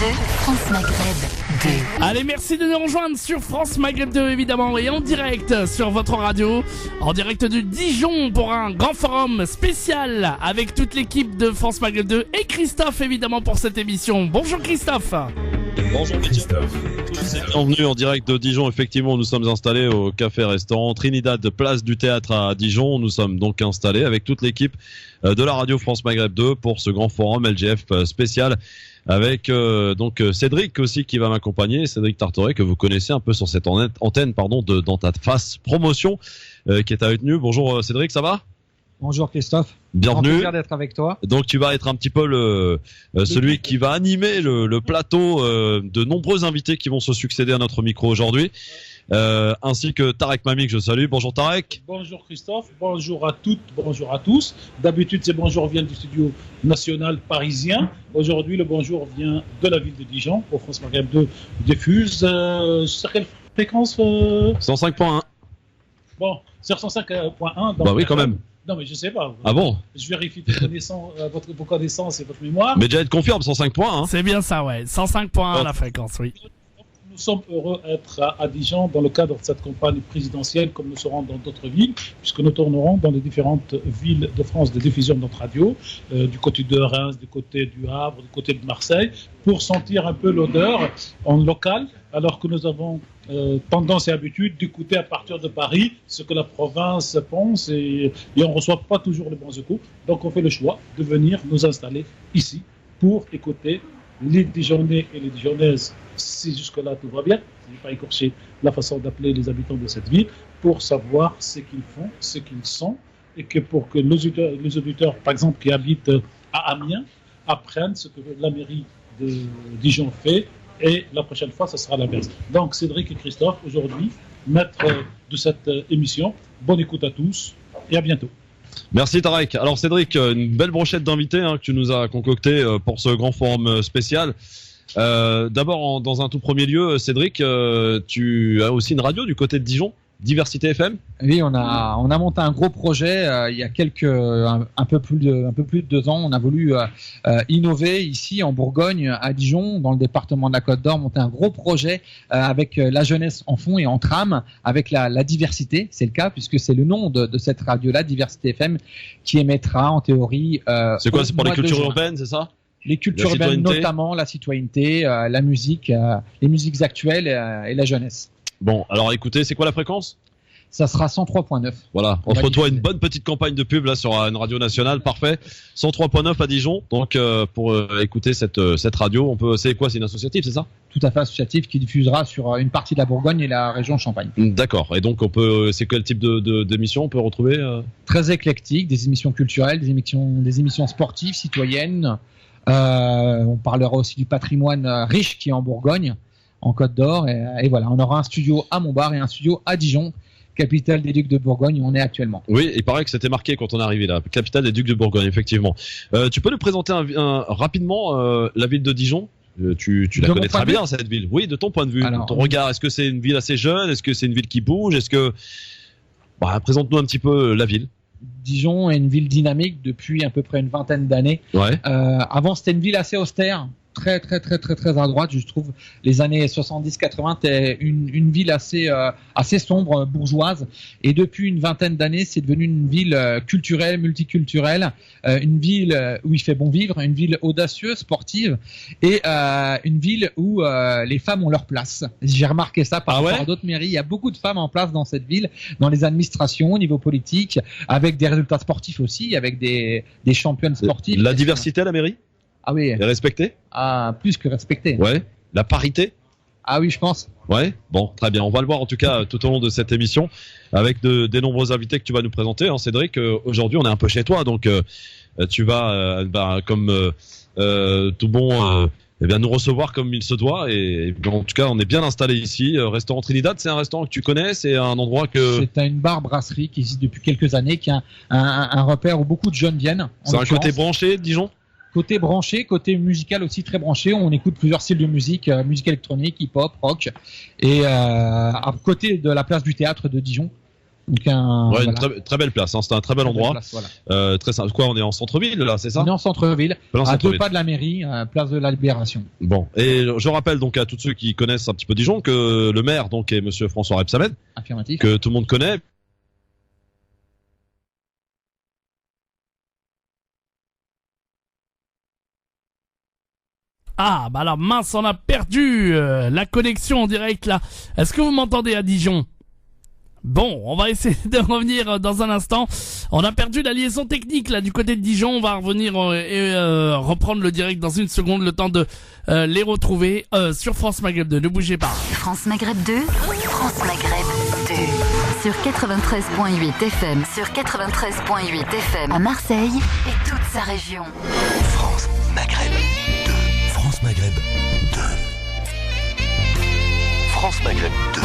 France Maghreb 2. Allez, merci de nous rejoindre sur France Maghreb 2 évidemment et en direct sur votre radio, en direct de Dijon pour un grand forum spécial avec toute l'équipe de France Maghreb 2 et Christophe évidemment pour cette émission. Bonjour Christophe. Bonjour Christophe. Bienvenue en direct de Dijon. Effectivement, nous sommes installés au café-restaurant Trinidad, place du Théâtre à Dijon. Nous sommes donc installés avec toute l'équipe de la radio France Maghreb 2 pour ce grand forum LGF spécial avec donc Cédric aussi qui va m'accompagner, Cédric Tartoret que vous connaissez un peu sur cette antenne de Dans ta face promotion qui est avec nous. Bonjour Cédric, ça va ? Bonjour Christophe. Bienvenue. Un plaisir d'être avec toi. Donc tu vas être un petit peu celui qui va animer le plateau de nombreux invités qui vont se succéder à notre micro aujourd'hui, ainsi que Tarek Mami que je salue. Bonjour Tarek. Bonjour Christophe, bonjour à toutes, bonjour à tous. D'habitude ces bonjours viennent du studio national parisien. Aujourd'hui le bonjour vient de la ville de Dijon, pour France Maghreb 2 diffuse. Sur quelle fréquence 105.1. Bon, sur 105.1. Bah oui quand même. Non mais je sais pas. Ah bon? Je vérifie vos connaissances et votre mémoire. Mais déjà te confirme 105.1 hein. C'est bien ça, ouais. 105.1 la fréquence, oui. Nous sommes heureux d'être à Dijon dans le cadre de cette campagne présidentielle, comme nous serons dans d'autres villes, puisque nous tournerons dans les différentes villes de France de diffusion de notre radio, du côté de Reims, du côté du Havre, du côté de Marseille, pour sentir un peu l'odeur en local, alors que nous avons tendance et habitude d'écouter à partir de Paris ce que la province pense et on ne reçoit pas toujours les bons échos. Donc on fait le choix de venir nous installer ici pour écouter les Dijonnais et les Dijonnaises, si jusque-là tout va bien, je n'ai pas écorché la façon d'appeler les habitants de cette ville, pour savoir ce qu'ils font, ce qu'ils sont, et que pour que les auditeurs, par exemple, qui habitent à Amiens, apprennent ce que la mairie de Dijon fait, et la prochaine fois, ce sera l'inverse. Donc, Cédric et Christophe, aujourd'hui, maîtres de cette émission. Bonne écoute à tous, et à bientôt. Merci Tarek. Alors Cédric, une belle brochette d'invités que tu nous as concocté pour ce grand forum spécial. D'abord, dans un tout premier lieu, Cédric, tu as aussi une radio du côté de Dijon, Diversité FM. Oui, on a monté un gros projet il y a un peu plus de 2 ans. On a voulu innover ici en Bourgogne, à Dijon, dans le département de la Côte d'Or, monter un gros projet avec la jeunesse en fond et en trame, avec la diversité. C'est le cas puisque c'est le nom de cette radio-là, Diversité FM, qui émettra en théorie. C'est quoi? C'est pour les cultures urbaines, c'est ça? Les cultures urbaines, notamment la citoyenneté, la musique, les musiques actuelles et la jeunesse. Bon, alors écoutez, c'est quoi la fréquence? Ça sera 103.9. Voilà, entre toi une bonne petite campagne de pub là sur une radio nationale, parfait. 103.9 à Dijon, donc pour écouter cette radio, c'est quoi? C'est une associative, c'est ça? Tout à fait associative qui diffusera sur une partie de la Bourgogne et la région Champagne. D'accord, et donc c'est quel type d'émission on peut retrouver Très éclectique, des émissions culturelles, des émissions sportives, citoyennes. On parlera aussi du patrimoine riche qui est en Bourgogne, en Côte d'Or, et voilà, on aura un studio à Montbard et un studio à Dijon, capitale des Ducs de Bourgogne où on est actuellement. Oui, il paraît que c'était marqué quand on est arrivé là, capitale des Ducs de Bourgogne, effectivement. Tu peux nous présenter rapidement la ville de Dijon? Tu la connais très bien cette ville. Oui, de ton point de vue, de ton regard, est-ce que c'est une ville assez jeune? Est-ce que c'est une ville qui bouge? Présente-nous un petit peu la ville. Dijon est une ville dynamique depuis à peu près une vingtaine d'années. Ouais. Avant, c'était une ville assez austère, très à droite, je trouve. Les années 70-80, c'était une ville assez sombre, bourgeoise. Et depuis une vingtaine d'années, c'est devenu une ville culturelle, multiculturelle, une ville où il fait bon vivre, une ville audacieuse, sportive, et une ville où les femmes ont leur place. J'ai remarqué ça par rapport à d'autres mairies. Il y a beaucoup de femmes en place dans cette ville, dans les administrations, au niveau politique, avec des résultats sportifs aussi, avec des championnes sportives. La diversité à la mairie? Ah oui. Et respectée? Ah, plus que respectée. Ouais. La parité? Ah oui, je pense. Ouais. Bon, très bien. On va le voir en tout cas tout au long de cette émission avec des nombreux invités que tu vas nous présenter. Cédric, aujourd'hui on est un peu chez toi, donc tu vas comme tout bon nous recevoir comme il se doit. Et en tout cas, on est bien installé ici. Restaurant Trinidad, c'est un restaurant que tu connais? C'est un endroit que... C'est une bar-brasserie qui existe depuis quelques années, qui a un repère où beaucoup de jeunes viennent. C'est un côté branché, Dijon? Côté branché, côté musical aussi très branché. On écoute plusieurs styles de musique, musique électronique, hip-hop, rock. Et à côté de la place du théâtre de Dijon, Donc Ouais, voilà. une très belle place, hein. C'est un très bel endroit. Place, voilà. Très simple. Quoi, on est en centre-ville là, c'est ça? On est en centre-ville, Plein à 2 centre-ville. pas de la mairie, place de la Libération. Bon, et je rappelle donc à tous ceux qui connaissent un petit peu Dijon que le maire donc est monsieur François Rebsamen, Affirmatif. que tout le monde connaît. Ah, bah alors mince, on a perdu la connexion en direct là. Est-ce que vous m'entendez à Dijon? Bon, on va essayer de revenir dans un instant. On a perdu la liaison technique là du côté de Dijon. On va revenir et reprendre le direct dans une seconde, le temps de les retrouver sur France Maghreb 2. Ne bougez pas. France Maghreb 2, France Maghreb 2. Sur 93.8 FM, sur 93.8 FM à Marseille et toute sa région. France Maghreb 2. France Maghreb 2. France Maghreb 2.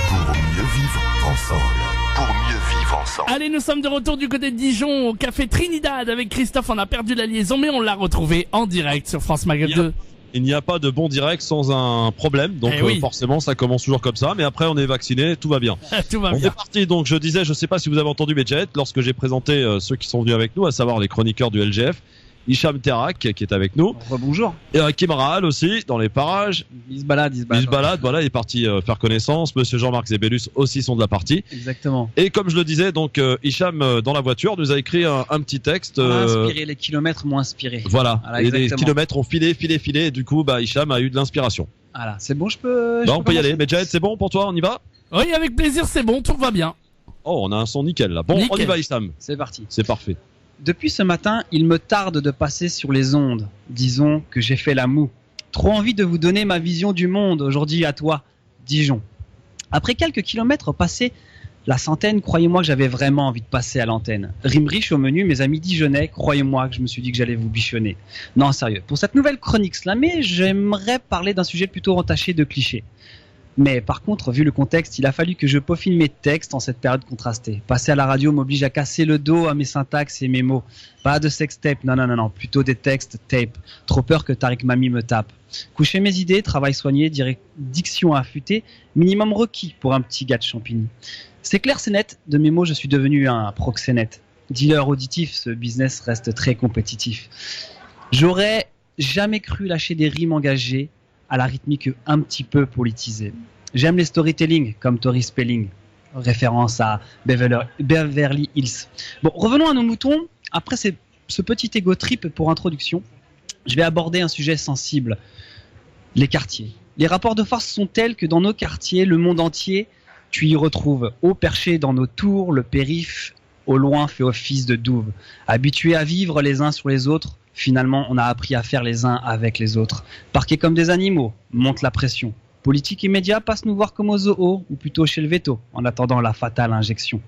Pour mieux vivre ensemble. Pour mieux vivre ensemble. Allez, nous sommes de retour du côté de Dijon au café Trinidad avec Christophe. On a perdu la liaison mais on l'a retrouvé en direct sur France Maghreb 2. Il n'y a pas de bon direct sans un problème, donc Eh oui. forcément ça commence toujours comme ça, mais après on est vacciné, tout va bien. Tout va On bien. est parti, donc je disais, je sais pas si vous avez entendu Medjet, lorsque j'ai présenté ceux qui sont venus avec nous, à savoir les chroniqueurs du LGF, Hicham Terak qui est avec nous, Rebonjour. et Kim Rahal aussi, dans les parages, Il se balade. il se balade, voilà, il est parti faire connaissance, monsieur Jean-Marc Zébellus aussi sont de la partie, Exactement. et comme je le disais, donc Hicham dans la voiture nous a écrit un petit texte, On a inspiré, les kilomètres m'ont inspiré. voilà, Voilà, et les exactement. kilomètres ont filé, et du coup, bah, Hicham a eu de l'inspiration. Voilà, c'est bon, je peux. Bah, on peut y aller, commencer Medjet, c'est bon pour toi, on y va? Oui, avec plaisir, c'est bon, tout va bien. Oh, on a un son nickel là. Bon, on y Nickel. va, Hicham. C'est parti. C'est parfait. Depuis ce matin, il me tarde de passer sur les ondes. Disons que j'ai fait la moue. Trop envie de vous donner ma vision du monde aujourd'hui à toi, Dijon. Après quelques kilomètres passés, la centaine, croyez-moi que j'avais vraiment envie de passer à l'antenne. Rime riche au menu, mes amis dijonnais, croyez-moi que je me suis dit que j'allais vous bichonner. Non, sérieux. Pour cette nouvelle chronique slamée, j'aimerais parler d'un sujet plutôt entaché de clichés. Mais par contre, vu le contexte, il a fallu que je peaufine mes textes en cette période contrastée. Passer à la radio m'oblige à casser le dos à mes syntaxes et mes mots. Pas de sextape, non, plutôt des textes tape. Trop peur que Tariq Mami me tape. Coucher mes idées, travail soigné, diction affûtée, minimum requis pour un petit gars de Champigny. C'est clair, c'est net, de mes mots je suis devenu un proxénète. Dealer auditif, ce business reste très compétitif. J'aurais jamais cru lâcher des rimes engagées à la rythmique un petit peu politisée. J'aime les storytelling, comme Tori Spelling, référence à Beverly Hills. Bon, revenons à nos moutons. Après ce petit ego trip pour introduction, je vais aborder un sujet sensible, les quartiers. Les rapports de force sont tels que dans nos quartiers, le monde entier, tu y retrouves haut perché dans nos tours, le périph' au loin fait office de douve. Habitués à vivre les uns sur les autres, finalement, on a appris à faire les uns avec les autres. Parqués comme des animaux, monte la pression. Politique et médias passent nous voir comme au zoo, ou plutôt chez le veto, en attendant la fatale injection.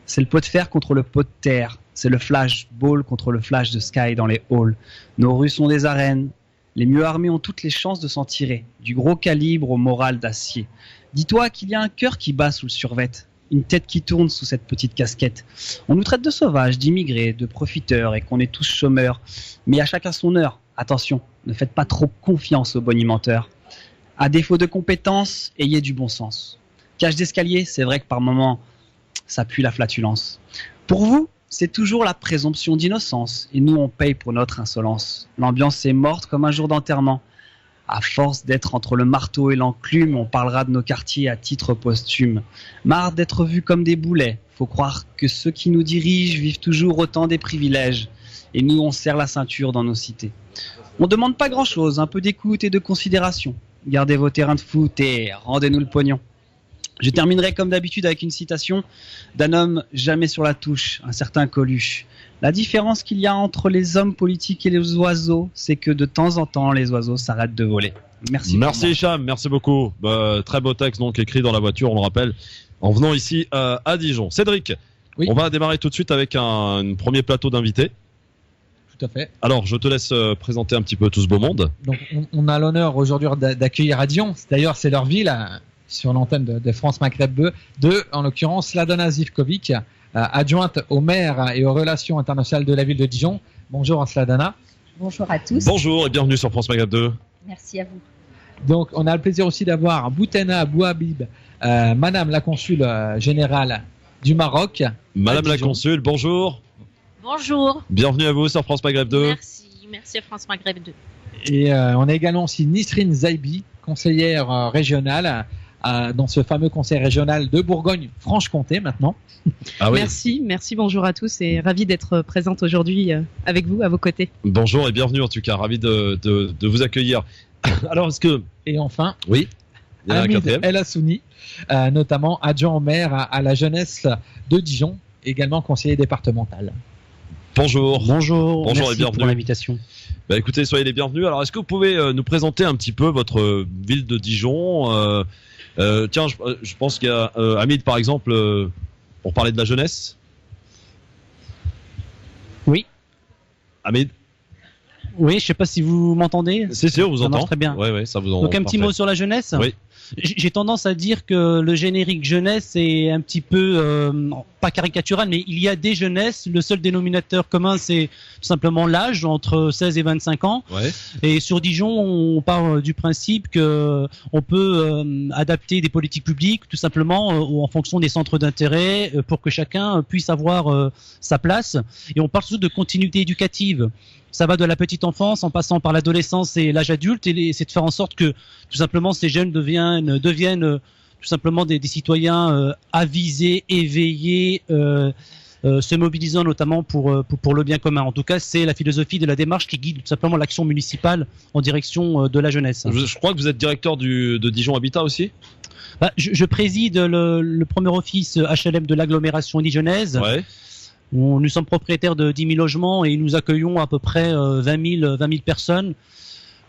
C'est le pot de fer contre le pot de terre. C'est le flashball contre le flash de sky dans les halls. Nos rues sont des arènes. Les mieux armés ont toutes les chances de s'en tirer. Du gros calibre au moral d'acier. Dis-toi qu'il y a un cœur qui bat sous le survêt. Une tête qui tourne sous cette petite casquette. On nous traite de sauvages, d'immigrés, de profiteurs et qu'on est tous chômeurs. Mais à chacun son heure. Attention, ne faites pas trop confiance aux bonimenteurs. À défaut de compétences, ayez du bon sens. Cage d'escalier, c'est vrai que par moments, ça pue la flatulence. Pour vous, c'est toujours la présomption d'innocence. Et nous, on paye pour notre insolence. L'ambiance est morte comme un jour d'enterrement. À force d'être entre le marteau et l'enclume, on parlera de nos quartiers à titre posthume. Marre d'être vus comme des boulets. Faut croire que ceux qui nous dirigent vivent toujours autant des privilèges. Et nous, on serre la ceinture dans nos cités. On demande pas grand-chose, un peu d'écoute et de considération. Gardez vos terrains de foot et rendez-nous le pognon. Je terminerai comme d'habitude avec une citation d'un homme jamais sur la touche, un certain Coluche. La différence qu'il y a entre les hommes politiques et les oiseaux, c'est que de temps en temps, les oiseaux s'arrêtent de voler. Merci. Merci Hicham, merci beaucoup. Très beau texte donc écrit dans la voiture, on le rappelle, en venant ici à Dijon. Cédric, Oui. on va démarrer tout de suite avec un premier plateau d'invités. Tout à fait. Alors, je te laisse présenter un petit peu tout ce beau monde. Donc, on a l'honneur aujourd'hui d'accueillir à Dijon. D'ailleurs, c'est leur ville, sur l'antenne de France Maghreb 2, en l'occurrence Sladana Zivkovic, adjointe au maire et aux relations internationales de la ville de Dijon. Bonjour Sladana. Bonjour à tous. Bonjour et bienvenue sur France Maghreb 2. Merci à vous. Donc, on a le plaisir aussi d'avoir Boutena Bouhabib, Madame la consul générale du Maroc. Madame la Consul, bonjour. Bonjour. Bienvenue à vous sur France Maghreb 2. Merci à France Maghreb 2. Et on a également aussi Nisrine Zaibi, conseillère régionale, dans ce fameux conseil régional de Bourgogne-Franche-Comté maintenant. Ah oui. Merci, bonjour à tous et ravi d'être présente aujourd'hui avec vous, à vos côtés. Bonjour et bienvenue en tout cas, ravi de vous accueillir. Alors est-ce que... Et enfin, oui, il y en a un quatrième. El Hassouni, notamment adjoint au maire à la jeunesse de Dijon, également conseiller départemental. Bonjour merci et bienvenue pour l'invitation. Bah écoutez, soyez les bienvenus. Alors est-ce que vous pouvez nous présenter un petit peu votre ville de Dijon? Tiens, je pense qu'il y a Hamid par exemple, pour parler de la jeunesse. Oui. Hamid? Oui, je sais pas si vous m'entendez. C'est sûr, on vous entend. Très bien. Ouais, ça vous entend. Donc un petit mot sur la jeunesse. Oui. J'ai tendance à dire que le générique jeunesse est un petit peu, pas caricatural, mais il y a des jeunesses. Le seul dénominateur commun, c'est tout simplement l'âge, entre 16 et 25 ans. Ouais. Et sur Dijon, on part du principe que on peut adapter des politiques publiques tout simplement en fonction des centres d'intérêt pour que chacun puisse avoir sa place. Et on parle surtout de continuité éducative. Ça va de la petite enfance en passant par l'adolescence et l'âge adulte, et c'est de faire en sorte que tout simplement ces jeunes deviennent tout simplement des citoyens avisés, éveillés, se mobilisant notamment pour le bien commun. En tout cas, c'est la philosophie de la démarche qui guide tout simplement l'action municipale en direction de la jeunesse. Je crois que vous êtes directeur de Dijon Habitat aussi. Je préside le premier office HLM de l'agglomération dijonnaise. Ouais. Nous sommes propriétaires de 10 000 logements et nous accueillons à peu près 20 000 personnes,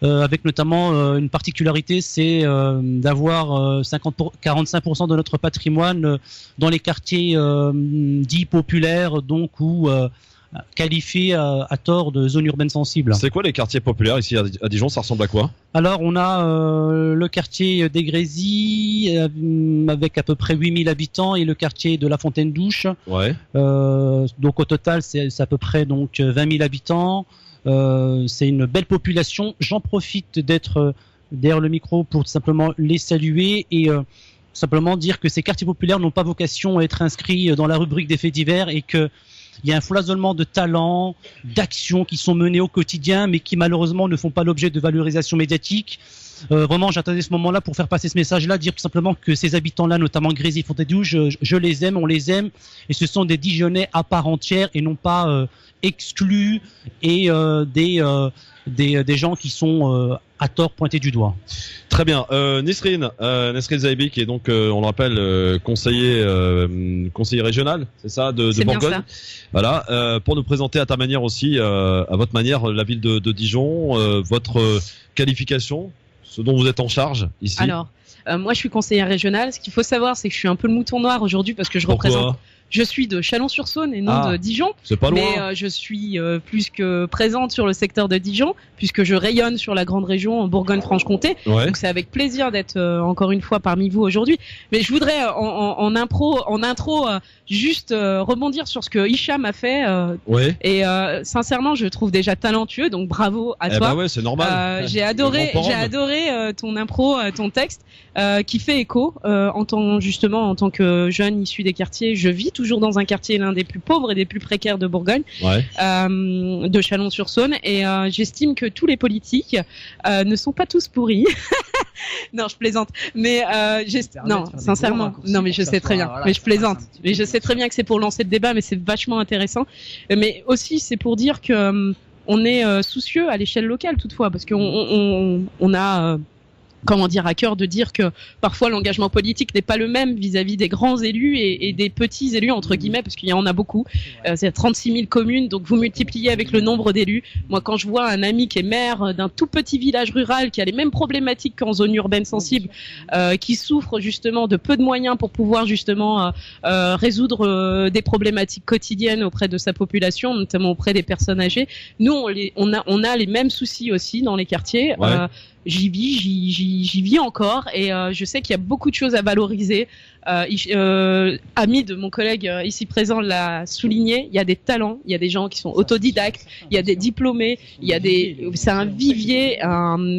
avec notamment une particularité, c'est d'avoir 45% de notre patrimoine dans les quartiers dits populaires, donc ou qualifiés à tort de zones urbaines sensibles. C'est quoi les quartiers populaires ici à Dijon? Ça ressemble à quoi? Alors on a le quartier des Grésilles avec à peu près 8000 habitants et le quartier de la Fontaine-Douche. Ouais. Donc au total c'est à peu près donc 20 000 habitants. C'est une belle population. J'en profite d'être derrière le micro pour tout simplement les saluer et simplement dire que ces quartiers populaires n'ont pas vocation à être inscrits dans la rubrique des faits divers et que il y a un foisonnement de talents, d'actions qui sont menées au quotidien, mais qui malheureusement ne font pas l'objet de valorisation médiatique. Vraiment, j'attendais ce moment-là pour faire passer ce message-là, dire tout simplement que ces habitants-là, notamment Grésy, Fontaine-Douche, je les aime, on les aime, et ce sont des Dijonnais à part entière et non pas exclus et des gens qui sont à tort pointés du doigt. Très bien. Nisrine Zaibi, qui est donc, on le rappelle, conseiller régional, c'est ça, de Bourgogne. Voilà. Pour nous présenter à ta manière aussi, à votre manière, la ville de Dijon, votre qualification, ce dont vous êtes en charge ici. Alors, moi je suis conseillère régionale. Ce qu'il faut savoir, c'est que je suis un peu le mouton noir aujourd'hui parce que je représente... Je suis de Chalon-sur-Saône et non de Dijon. C'est pas loin. Mais je suis plus que présente sur le secteur de Dijon puisque je rayonne sur la grande région en Bourgogne-Franche-Comté. Ouais. Donc c'est avec plaisir d'être encore une fois parmi vous aujourd'hui. Mais je voudrais en intro juste rebondir sur ce que Hicham a fait. Ouais. Et sincèrement, je trouve déjà talentueux. Donc bravo à toi. Bah ouais, c'est normal. J'ai adoré ton impro, ton texte qui fait écho en tant que jeune issu des quartiers. Je vis toujours dans un quartier l'un des plus pauvres et des plus précaires de Bourgogne, de Chalon-sur-Saône, et j'estime que tous les politiques ne sont pas tous pourris. Non, je plaisante, mais non, sincèrement, non, mais je sais très bien, voilà, mais je plaisante, mais je sais très bien que c'est pour lancer le débat, mais c'est vachement intéressant, mais aussi c'est pour dire que on est soucieux à l'échelle locale toutefois, parce qu'on a comment dire, à cœur de dire que parfois l'engagement politique n'est pas le même vis-à-vis des grands élus et des petits élus entre guillemets, parce qu'il y en a beaucoup. C'est 36 000 communes, donc vous multipliez avec le nombre d'élus. Moi, quand je vois un ami qui est maire d'un tout petit village rural qui a les mêmes problématiques qu'en zone urbaine sensible, qui souffre justement de peu de moyens pour pouvoir justement résoudre des problématiques quotidiennes auprès de sa population, notamment auprès des personnes âgées. Nous, on a les mêmes soucis aussi dans les quartiers. j'y vis encore, et je sais qu'il y a beaucoup de choses à valoriser. Hamid, mon collègue ici présent, l'a souligné. Il y a des talents, il y a des gens qui sont autodidactes, il y a des diplômés, c'est un vivier,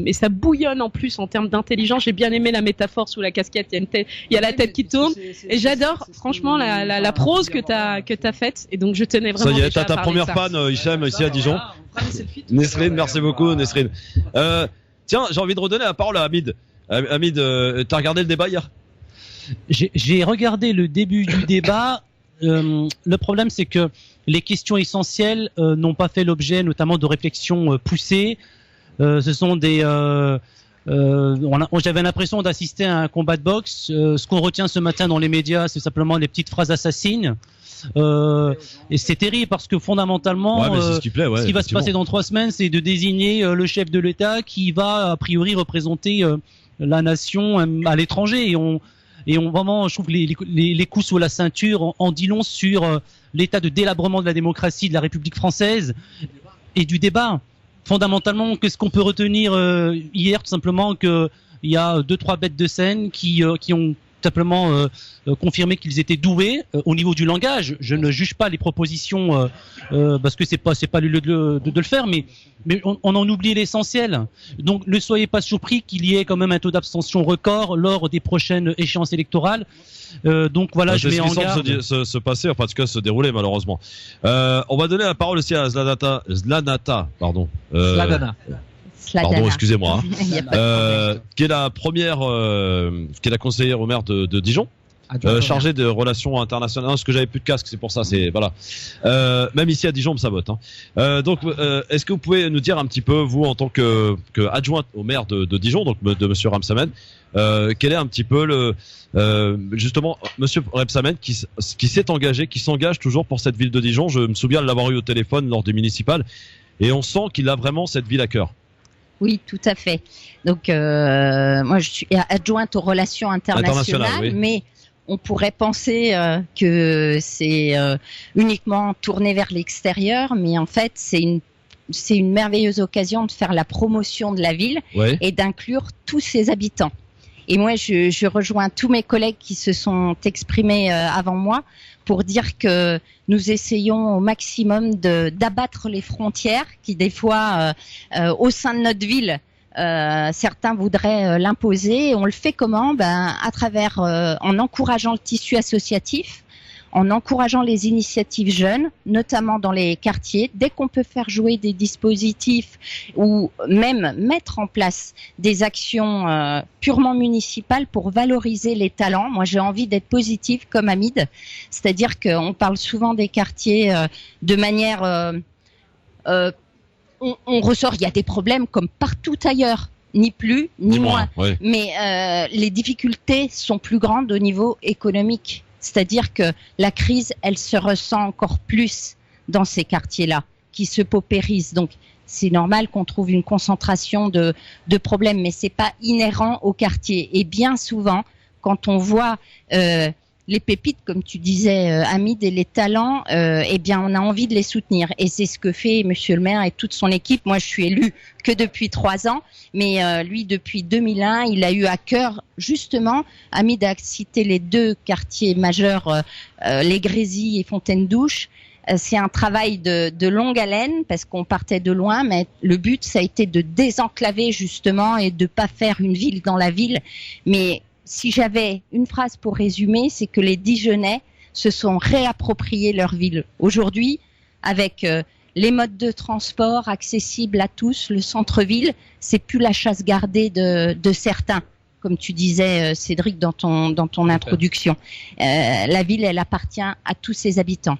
et ça bouillonne en plus en termes d'intelligence. J'ai bien aimé la métaphore sous la casquette. Il y a la tête qui tourne, et j'adore franchement la prose que t'as faite. Et donc je tenais vraiment. Ça y est, t'as ta première fan, Hicham, ici à Dijon. Nesrine, merci beaucoup, Nesrine. Tiens, j'ai envie de redonner la parole à Hamid. Hamid, t'as regardé le débat hier? J'ai regardé le début du débat. Le problème, c'est que les questions essentielles n'ont pas fait l'objet, notamment, de réflexions poussées. Ce sont des... j'avais l'impression d'assister à un combat de boxe. Ce qu'on retient ce matin dans les médias, c'est simplement les petites phrases assassines. Et c'est terrible parce que fondamentalement, ce qui va se passer dans 3 semaines, c'est de désigner le chef de l'État qui va a priori représenter la nation à l'étranger. Et on vraiment, je trouve que les coups sous la ceinture en dit long sur l'état de délabrement de la démocratie de la République française et du débat. Fondamentalement, qu'est-ce qu'on peut retenir hier? Tout simplement qu'il y a 2-3 bêtes de scène qui ont simplement confirmé qu'ils étaient doués au niveau du langage. Je ne juge pas les propositions parce que c'est pas le lieu de le faire, mais on en oublie l'essentiel. Donc ne soyez pas surpris qu'il y ait quand même un taux d'abstention record lors des prochaines échéances électorales. Donc voilà, je mets en garde. C'est ce qui semble se passer, enfin en tout cas se dérouler malheureusement. On va donner la parole aussi à Zlanata, pardon. Pardon, excusez-moi. Qui est la première, qui est la conseillère au maire de Dijon, chargée de relations internationales. Non, parce que j'avais plus de casque, c'est pour ça. C'est voilà. Même ici à Dijon, on me sabote. Donc, est-ce que vous pouvez nous dire un petit peu, vous, en tant que adjointe au maire de Dijon, donc de Monsieur Rebsamen, quel est un petit peu justement Monsieur Rebsamen qui s'est engagé, qui s'engage toujours pour cette ville de Dijon. Je me souviens de l'avoir eu au téléphone lors des municipales, et on sent qu'il a vraiment cette ville à cœur. Oui, tout à fait. Donc, moi, je suis adjointe aux relations internationales, oui. Mais on pourrait penser que c'est uniquement tourné vers l'extérieur, mais en fait, c'est une merveilleuse occasion de faire la promotion de la ville, ouais, et d'inclure tous ses habitants. Et moi, je rejoins tous mes collègues qui se sont exprimés avant moi pour dire que nous essayons au maximum d'abattre les frontières qui, des fois, au sein de notre ville, certains voudraient l'imposer. On le fait comment? À travers, en encourageant le tissu associatif, en encourageant les initiatives jeunes, notamment dans les quartiers. Dès qu'on peut faire jouer des dispositifs ou même mettre en place des actions purement municipales pour valoriser les talents. Moi, j'ai envie d'être positive comme Hamid, c'est-à-dire qu'on parle souvent des quartiers de manière... on ressort, il y a des problèmes comme partout ailleurs, ni plus ni moins. Ouais. Mais les difficultés sont plus grandes au niveau économique. C'est-à-dire que la crise, elle se ressent encore plus dans ces quartiers-là, qui se paupérisent. Donc, c'est normal qu'on trouve une concentration de problèmes, mais c'est pas inhérent au quartier. Et bien souvent, quand on voit les pépites, comme tu disais, Hamid, et les talents, eh bien, on a envie de les soutenir. Et c'est ce que fait Monsieur le maire et toute son équipe. Moi, je suis élue que depuis 3 ans, mais lui, depuis 2001, il a eu à cœur, justement, Hamid a cité les 2 quartiers majeurs, les Grésy et Fontaine-Douche. C'est un travail de longue haleine parce qu'on partait de loin, mais le but, ça a été de désenclaver, justement, et de pas faire une ville dans la ville, mais si j'avais une phrase pour résumer, c'est que les Dijonnais se sont réappropriés leur ville. Aujourd'hui, avec les modes de transport accessibles à tous, le centre-ville, c'est plus la chasse gardée de certains, comme tu disais, Cédric, dans ton introduction. La ville, elle appartient à tous ses habitants.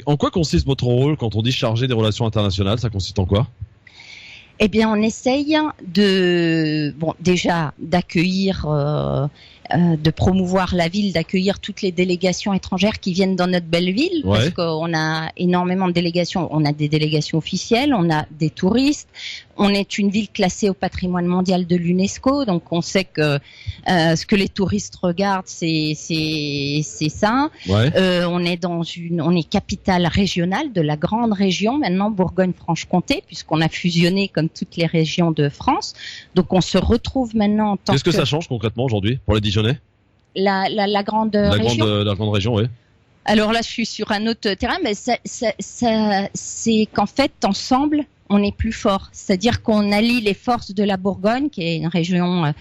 En quoi consiste votre rôle quand on dit chargé des relations internationales? Ça consiste en quoi? Eh bien, on essaye déjà d'accueillir de promouvoir la ville, d'accueillir toutes les délégations étrangères qui viennent dans notre belle ville, parce qu'on a énormément de délégations. On a des délégations officielles, on a des touristes. On est une ville classée au patrimoine mondial de l'UNESCO, donc on sait que ce que les touristes regardent, c'est ça. On est capitale régionale de la grande région maintenant, Bourgogne-Franche-Comté, puisqu'on a fusionné comme toutes les régions de France. Donc on se retrouve maintenant en tant Qu'est-ce que ça change concrètement aujourd'hui pour les Dijonnais ? La grande région. La grande région, oui. Alors là, je suis sur un autre terrain, mais c'est qu'en fait, ensemble, on est plus fort. C'est-à-dire qu'on allie les forces de la Bourgogne, qui est une région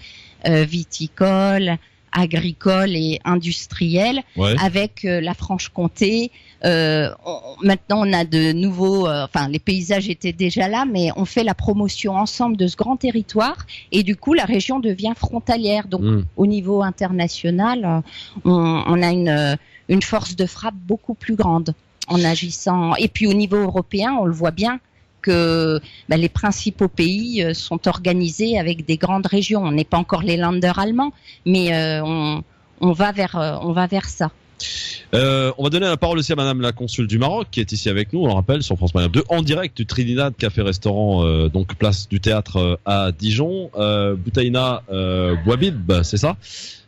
viticole, agricole et industrielle, avec la Franche-Comté. Maintenant, on a de nouveaux... les paysages étaient déjà là, mais on fait la promotion ensemble de ce grand territoire. Et du coup, la région devient frontalière. Donc, au niveau international, on a une force de frappe beaucoup plus grande en agissant. Et puis, au niveau européen, on le voit bien, que les principaux pays sont organisés avec des grandes régions. On n'est pas encore les Länder allemands, mais on va vers ça. On va donner la parole aussi à Madame la consul du Maroc qui est ici avec nous, on le rappelle, sur France Maghreb 2, en direct du Trinidad Café-Restaurant, donc place du Théâtre à Dijon. Boutaïna Bouhabib, c'est ça ?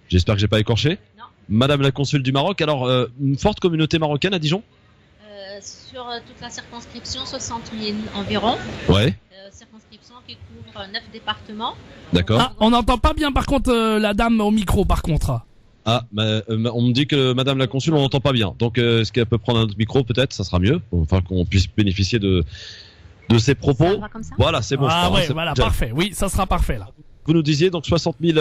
J'espère que j'ai pas écorché. Non. Madame la consul du Maroc, alors une forte communauté marocaine à Dijon ? Sur toute la circonscription, 60 000 environ. Circonscription qui couvre 9 départements. D'accord. Ah, on n'entend pas bien par contre la dame au micro par contre. Ah, on me dit que Madame la consul, on n'entend pas bien. Donc est-ce qu'elle peut prendre un autre micro peut-être ? Ça sera mieux. Enfin qu'on puisse bénéficier de ses propos. Ça va comme ça ? Voilà, c'est bon. Ah ouais, voilà, parfait. Oui, ça sera parfait là. Vous nous disiez donc 60 000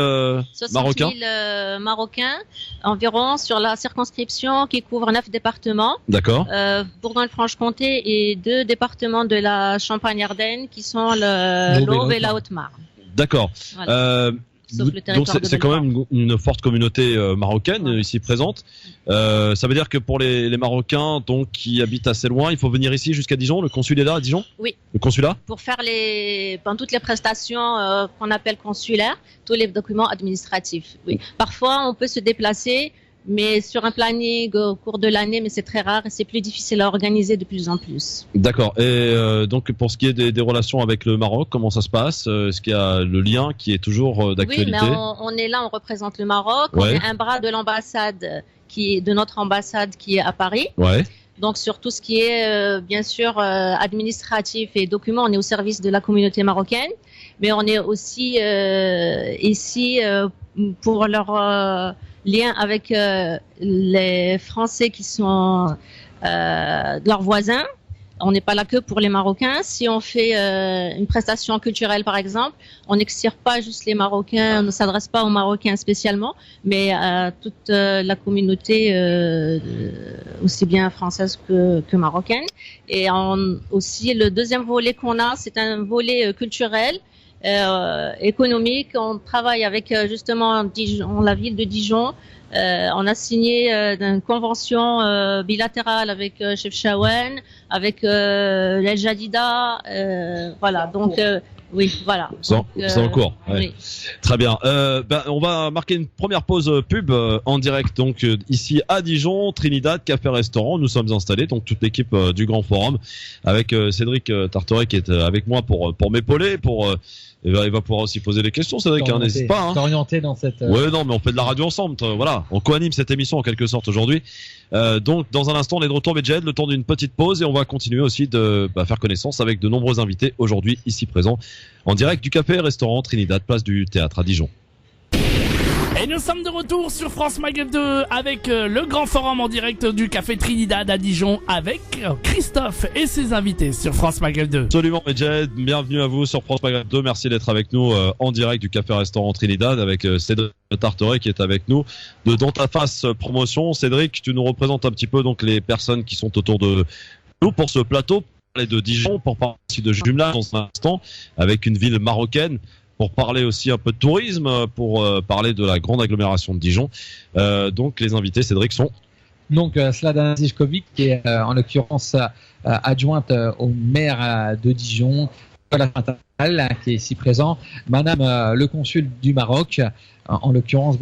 Marocains. 60 000 Marocains environ sur la circonscription qui couvre 9 départements. D'accord. Bourgogne-Franche-Comté et 2 départements de la Champagne-Ardenne qui sont l'Aube et la Haute-Marne. D'accord. Voilà. Donc c'est quand même une forte communauté marocaine ici présente. Ça veut dire que pour les Marocains donc qui habitent assez loin, il faut venir ici jusqu'à Dijon. Le consul est là à Dijon ? Oui. Le consulat ? Pour faire toutes les prestations qu'on appelle consulaires, tous les documents administratifs. Oui. Parfois on peut se déplacer, mais sur un planning au cours de l'année, mais c'est très rare et c'est plus difficile à organiser de plus en plus. D'accord. Et donc pour ce qui est des relations avec le Maroc, comment ça se passe ? Est-ce qu'il y a le lien qui est toujours d'actualité ? Oui, mais on est là, on représente le Maroc. On est un bras de l'ambassade de notre ambassade qui est à Paris. Ouais. Donc sur tout ce qui est bien sûr administratif et documents, on est au service de la communauté marocaine, mais on est aussi ici pour leur lien avec les Français qui sont leurs voisins. On n'est pas là que pour les Marocains. Si on fait une prestation culturelle, par exemple, on n'extire pas juste les Marocains, on ne s'adresse pas aux Marocains spécialement, mais à toute la communauté, aussi bien française que marocaine. Et aussi, le deuxième volet qu'on a, c'est un volet culturel, économique. On travaille avec justement Dijon, la ville de Dijon. On a signé une convention bilatérale avec Chef Chawen, avec El Jadida, voilà. Donc oui, voilà. C'est en cours. Ouais. Oui. Très bien. On va marquer une première pause pub en direct donc ici à Dijon, Trinidad Café-Restaurant. Nous sommes installés donc toute l'équipe du Grand Forum avec Cédric Tarteret qui est avec moi pour m'épauler il va pouvoir aussi poser des questions, Cédric, n'hésite pas. T'orienter dans cette... Ouais, non, mais on fait de la radio ensemble, voilà. On co-anime cette émission en quelque sorte aujourd'hui. Donc, dans un instant, on est de retour avec Jed, le temps d'une petite pause et on va continuer aussi de faire connaissance avec de nombreux invités aujourd'hui ici présents en direct du Café-Restaurant Trinidad, place du Théâtre à Dijon. Et nous sommes de retour sur France Maghreb 2 avec le grand forum en direct du Café Trinidad à Dijon avec Christophe et ses invités sur France Maghreb 2. Absolument, Medjed, bienvenue à vous sur France Maghreb 2. Merci d'être avec nous en direct du Café Restaurant Trinidad avec Cédric Tarteret qui est avec nous de Dans ta face promotion. Cédric, tu nous représentes un petit peu donc les personnes qui sont autour de nous pour ce plateau, pour parler de Dijon, pour parler aussi de jumelage dans un instant avec une ville marocaine, pour parler aussi un peu de tourisme, pour parler de la grande agglomération de Dijon. Donc les invités, Cédric, sont... Donc Slada Zizkovic, qui est en l'occurrence adjointe au maire de Dijon, qui est ici présent, Madame le consul du Maroc, en l'occurrence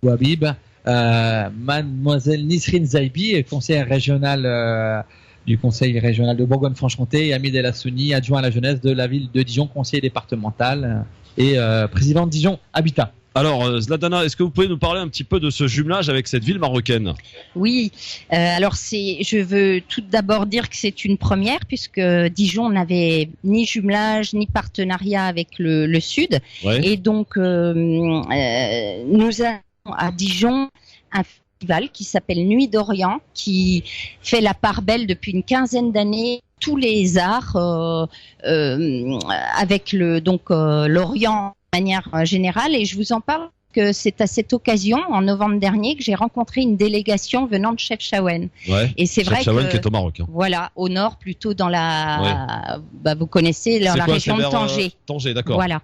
Habib, mademoiselle Nisrine Zaibi, conseillère régionale du Conseil régional de Bourgogne-Franche-Comté, et Hamid El Assouni, adjoint à la jeunesse de la ville de Dijon, conseiller départemental et président de Dijon Habitat. Alors, Zlatana, est-ce que vous pouvez nous parler un petit peu de ce jumelage avec cette ville marocaine? Oui, alors je veux tout d'abord dire que c'est une première puisque Dijon n'avait ni jumelage ni partenariat avec le Sud. Ouais. Et donc, nous avons à Dijon un festival qui s'appelle Nuit d'Orient, qui fait la part belle depuis une quinzaine d'années tous les arts avec l'Orient de manière générale, et je vous en parle que c'est à cette occasion, en novembre dernier, que j'ai rencontré une délégation venant de Chefchaouen. Ouais, et c'est vrai Chefchaouen qui est au Maroc. Hein. Voilà, au nord, plutôt dans la, vous connaissez, dans la région de Tanger. Tanger, d'accord. Voilà.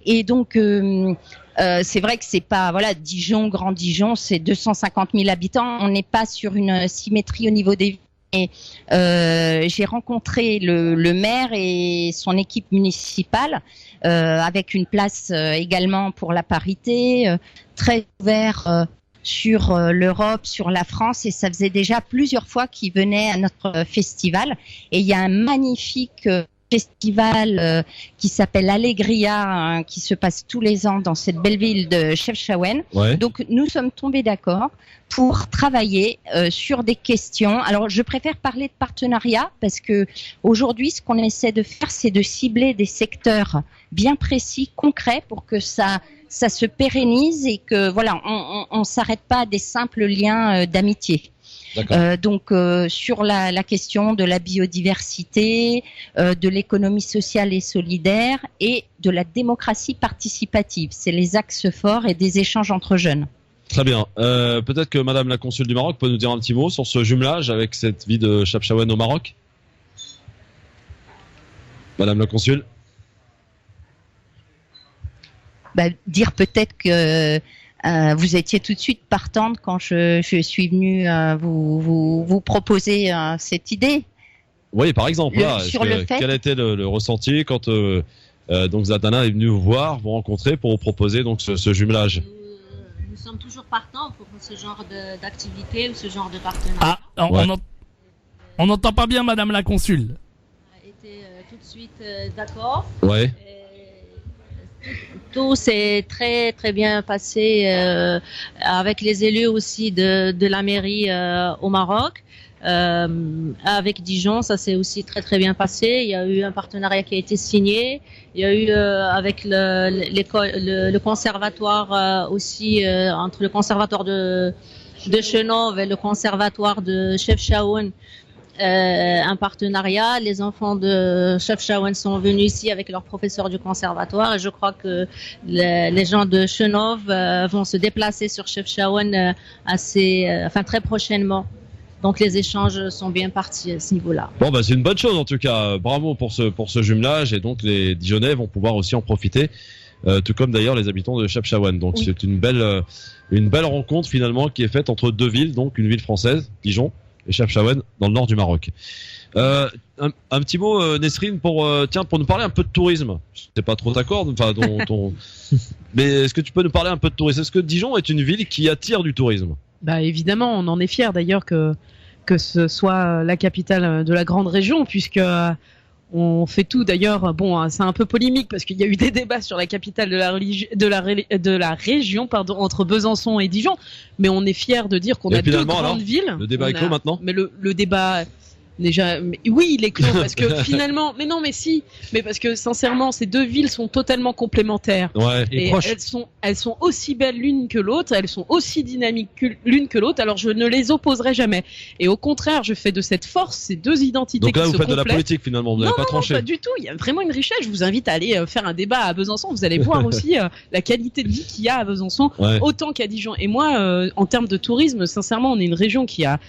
Et donc, c'est vrai que c'est pas, Dijon, Grand Dijon, c'est 250 000 habitants. On n'est pas sur une symétrie au niveau des. Et j'ai rencontré le maire et son équipe municipale avec une place également pour la parité, très ouvert sur l'Europe, sur la France, et ça faisait déjà plusieurs fois qu'ils venaient à notre festival. Et il y a un magnifique festival qui s'appelle Allegria, qui se passe tous les ans dans cette belle ville de Chefchaouen. Ouais. Donc nous sommes tombés d'accord pour travailler sur des questions. Alors je préfère parler de partenariat parce que aujourd'hui ce qu'on essaie de faire, c'est de cibler des secteurs bien précis, concrets, pour que ça se pérennise et que on s'arrête pas à des simples liens d'amitié. Donc sur la question de la biodiversité, de l'économie sociale et solidaire et de la démocratie participative, c'est les axes forts et des échanges entre jeunes. Très bien. Peut-être que Madame la Consul du Maroc peut nous dire un petit mot sur ce jumelage avec cette ville de Chefchaouen au Maroc. Madame la Consul. Dire peut-être que vous étiez tout de suite partante quand je suis venue vous proposer cette idée. Oui, par exemple, quel était le ressenti quand donc Zlatana est venue vous voir, vous rencontrer pour vous proposer donc ce jumelage? Nous sommes toujours partants pour ce genre d'activité ou ce genre de partenariat. On n'entend pas bien, Madame la Consul. On a été tout de suite d'accord. Ouais. Tout s'est très très bien passé avec les élus aussi de la mairie au Maroc. Avec Dijon, ça s'est aussi très très bien passé. Il y a eu un partenariat qui a été signé. Il y a eu avec le conservatoire aussi, entre le conservatoire de Chenov et le conservatoire de Chefchaouen, un partenariat. Les enfants de Chefchaouen sont venus ici avec leurs professeurs du conservatoire, et je crois que les gens de Chenov vont se déplacer sur Chefchaouen très prochainement. Donc les échanges sont bien partis à ce niveau-là. Bon, c'est une bonne chose en tout cas. Bravo pour ce jumelage, et donc les Dijonnais vont pouvoir aussi en profiter, tout comme d'ailleurs les habitants de Chefchaouen. Donc oui. C'est une belle rencontre finalement qui est faite entre deux villes, donc une ville française, Dijon, et Chefchaouen dans le nord du Maroc. Un petit mot, Nesrine, pour nous parler un peu de tourisme. C'est pas trop d'accord, mais est-ce que tu peux nous parler un peu de tourisme? Est-ce que Dijon est une ville qui attire du tourisme? Évidemment, on en est fiers d'ailleurs que ce soit la capitale de la grande région, puisque on fait tout d'ailleurs. Bon, c'est un peu polémique parce qu'il y a eu des débats sur la capitale de la région, entre Besançon et Dijon, mais on est fiers de dire qu'on a deux grandes villes. Le débat est clos maintenant. Mais le débat déjà, oui, il est clos parce que finalement, mais parce que sincèrement, ces deux villes sont totalement complémentaires. Ouais, et elles sont aussi belles l'une que l'autre, elles sont aussi dynamiques l'une que l'autre. Alors je ne les opposerai jamais. Et au contraire, je fais de cette force ces deux identités. Donc là, qui vous faites de la politique finalement, vous n'avez pas tranché. Non, pas du tout. Il y a vraiment une richesse. Je vous invite à aller faire un débat à Besançon. Vous allez voir aussi la qualité de vie qu'il y a à Besançon, autant qu'à Dijon. Et moi, en termes de tourisme, sincèrement, on est une région qui a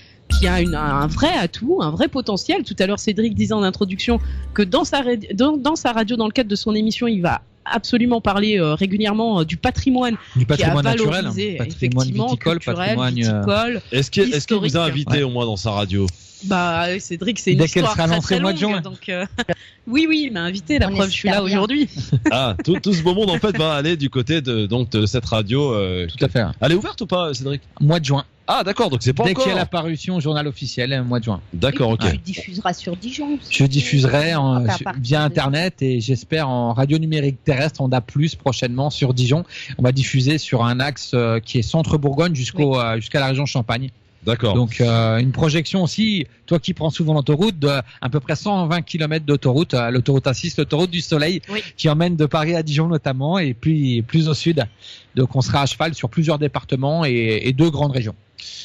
un vrai atout, un vrai potentiel. Tout à l'heure, Cédric disait en introduction que dans sa radio, dans le cadre de son émission, il va absolument parler régulièrement du patrimoine qui a valorisé, patrimoine viticole, viticole. Est-ce qu'il vous a invité au moins dans sa radio? Bah, Cédric, c'est une histoire très très longue, donc oui, il m'a invité. La preuve, je suis là aujourd'hui. Ah, tout ce beau monde en fait va aller du côté de cette radio. Tout à fait. Elle est ouverte ou pas, Cédric? Mois de juin. Ah, d'accord, donc c'est pas Dès encore. Dès qu'il y a la parution au journal officiel, mois de juin. D'accord, ok. Tu diffuseras sur Dijon. Je diffuserai via Internet et j'espère en radio numérique terrestre, on a plus prochainement sur Dijon. On va diffuser sur un axe qui est centre Bourgogne jusqu'à la région Champagne. D'accord. Donc une projection aussi, toi qui prends souvent l'autoroute, de à peu près 120 km d'autoroute, l'autoroute A6, l'autoroute du Soleil, qui emmène de Paris à Dijon notamment, et puis plus au sud. Donc on sera à cheval sur plusieurs départements et 2 grandes régions.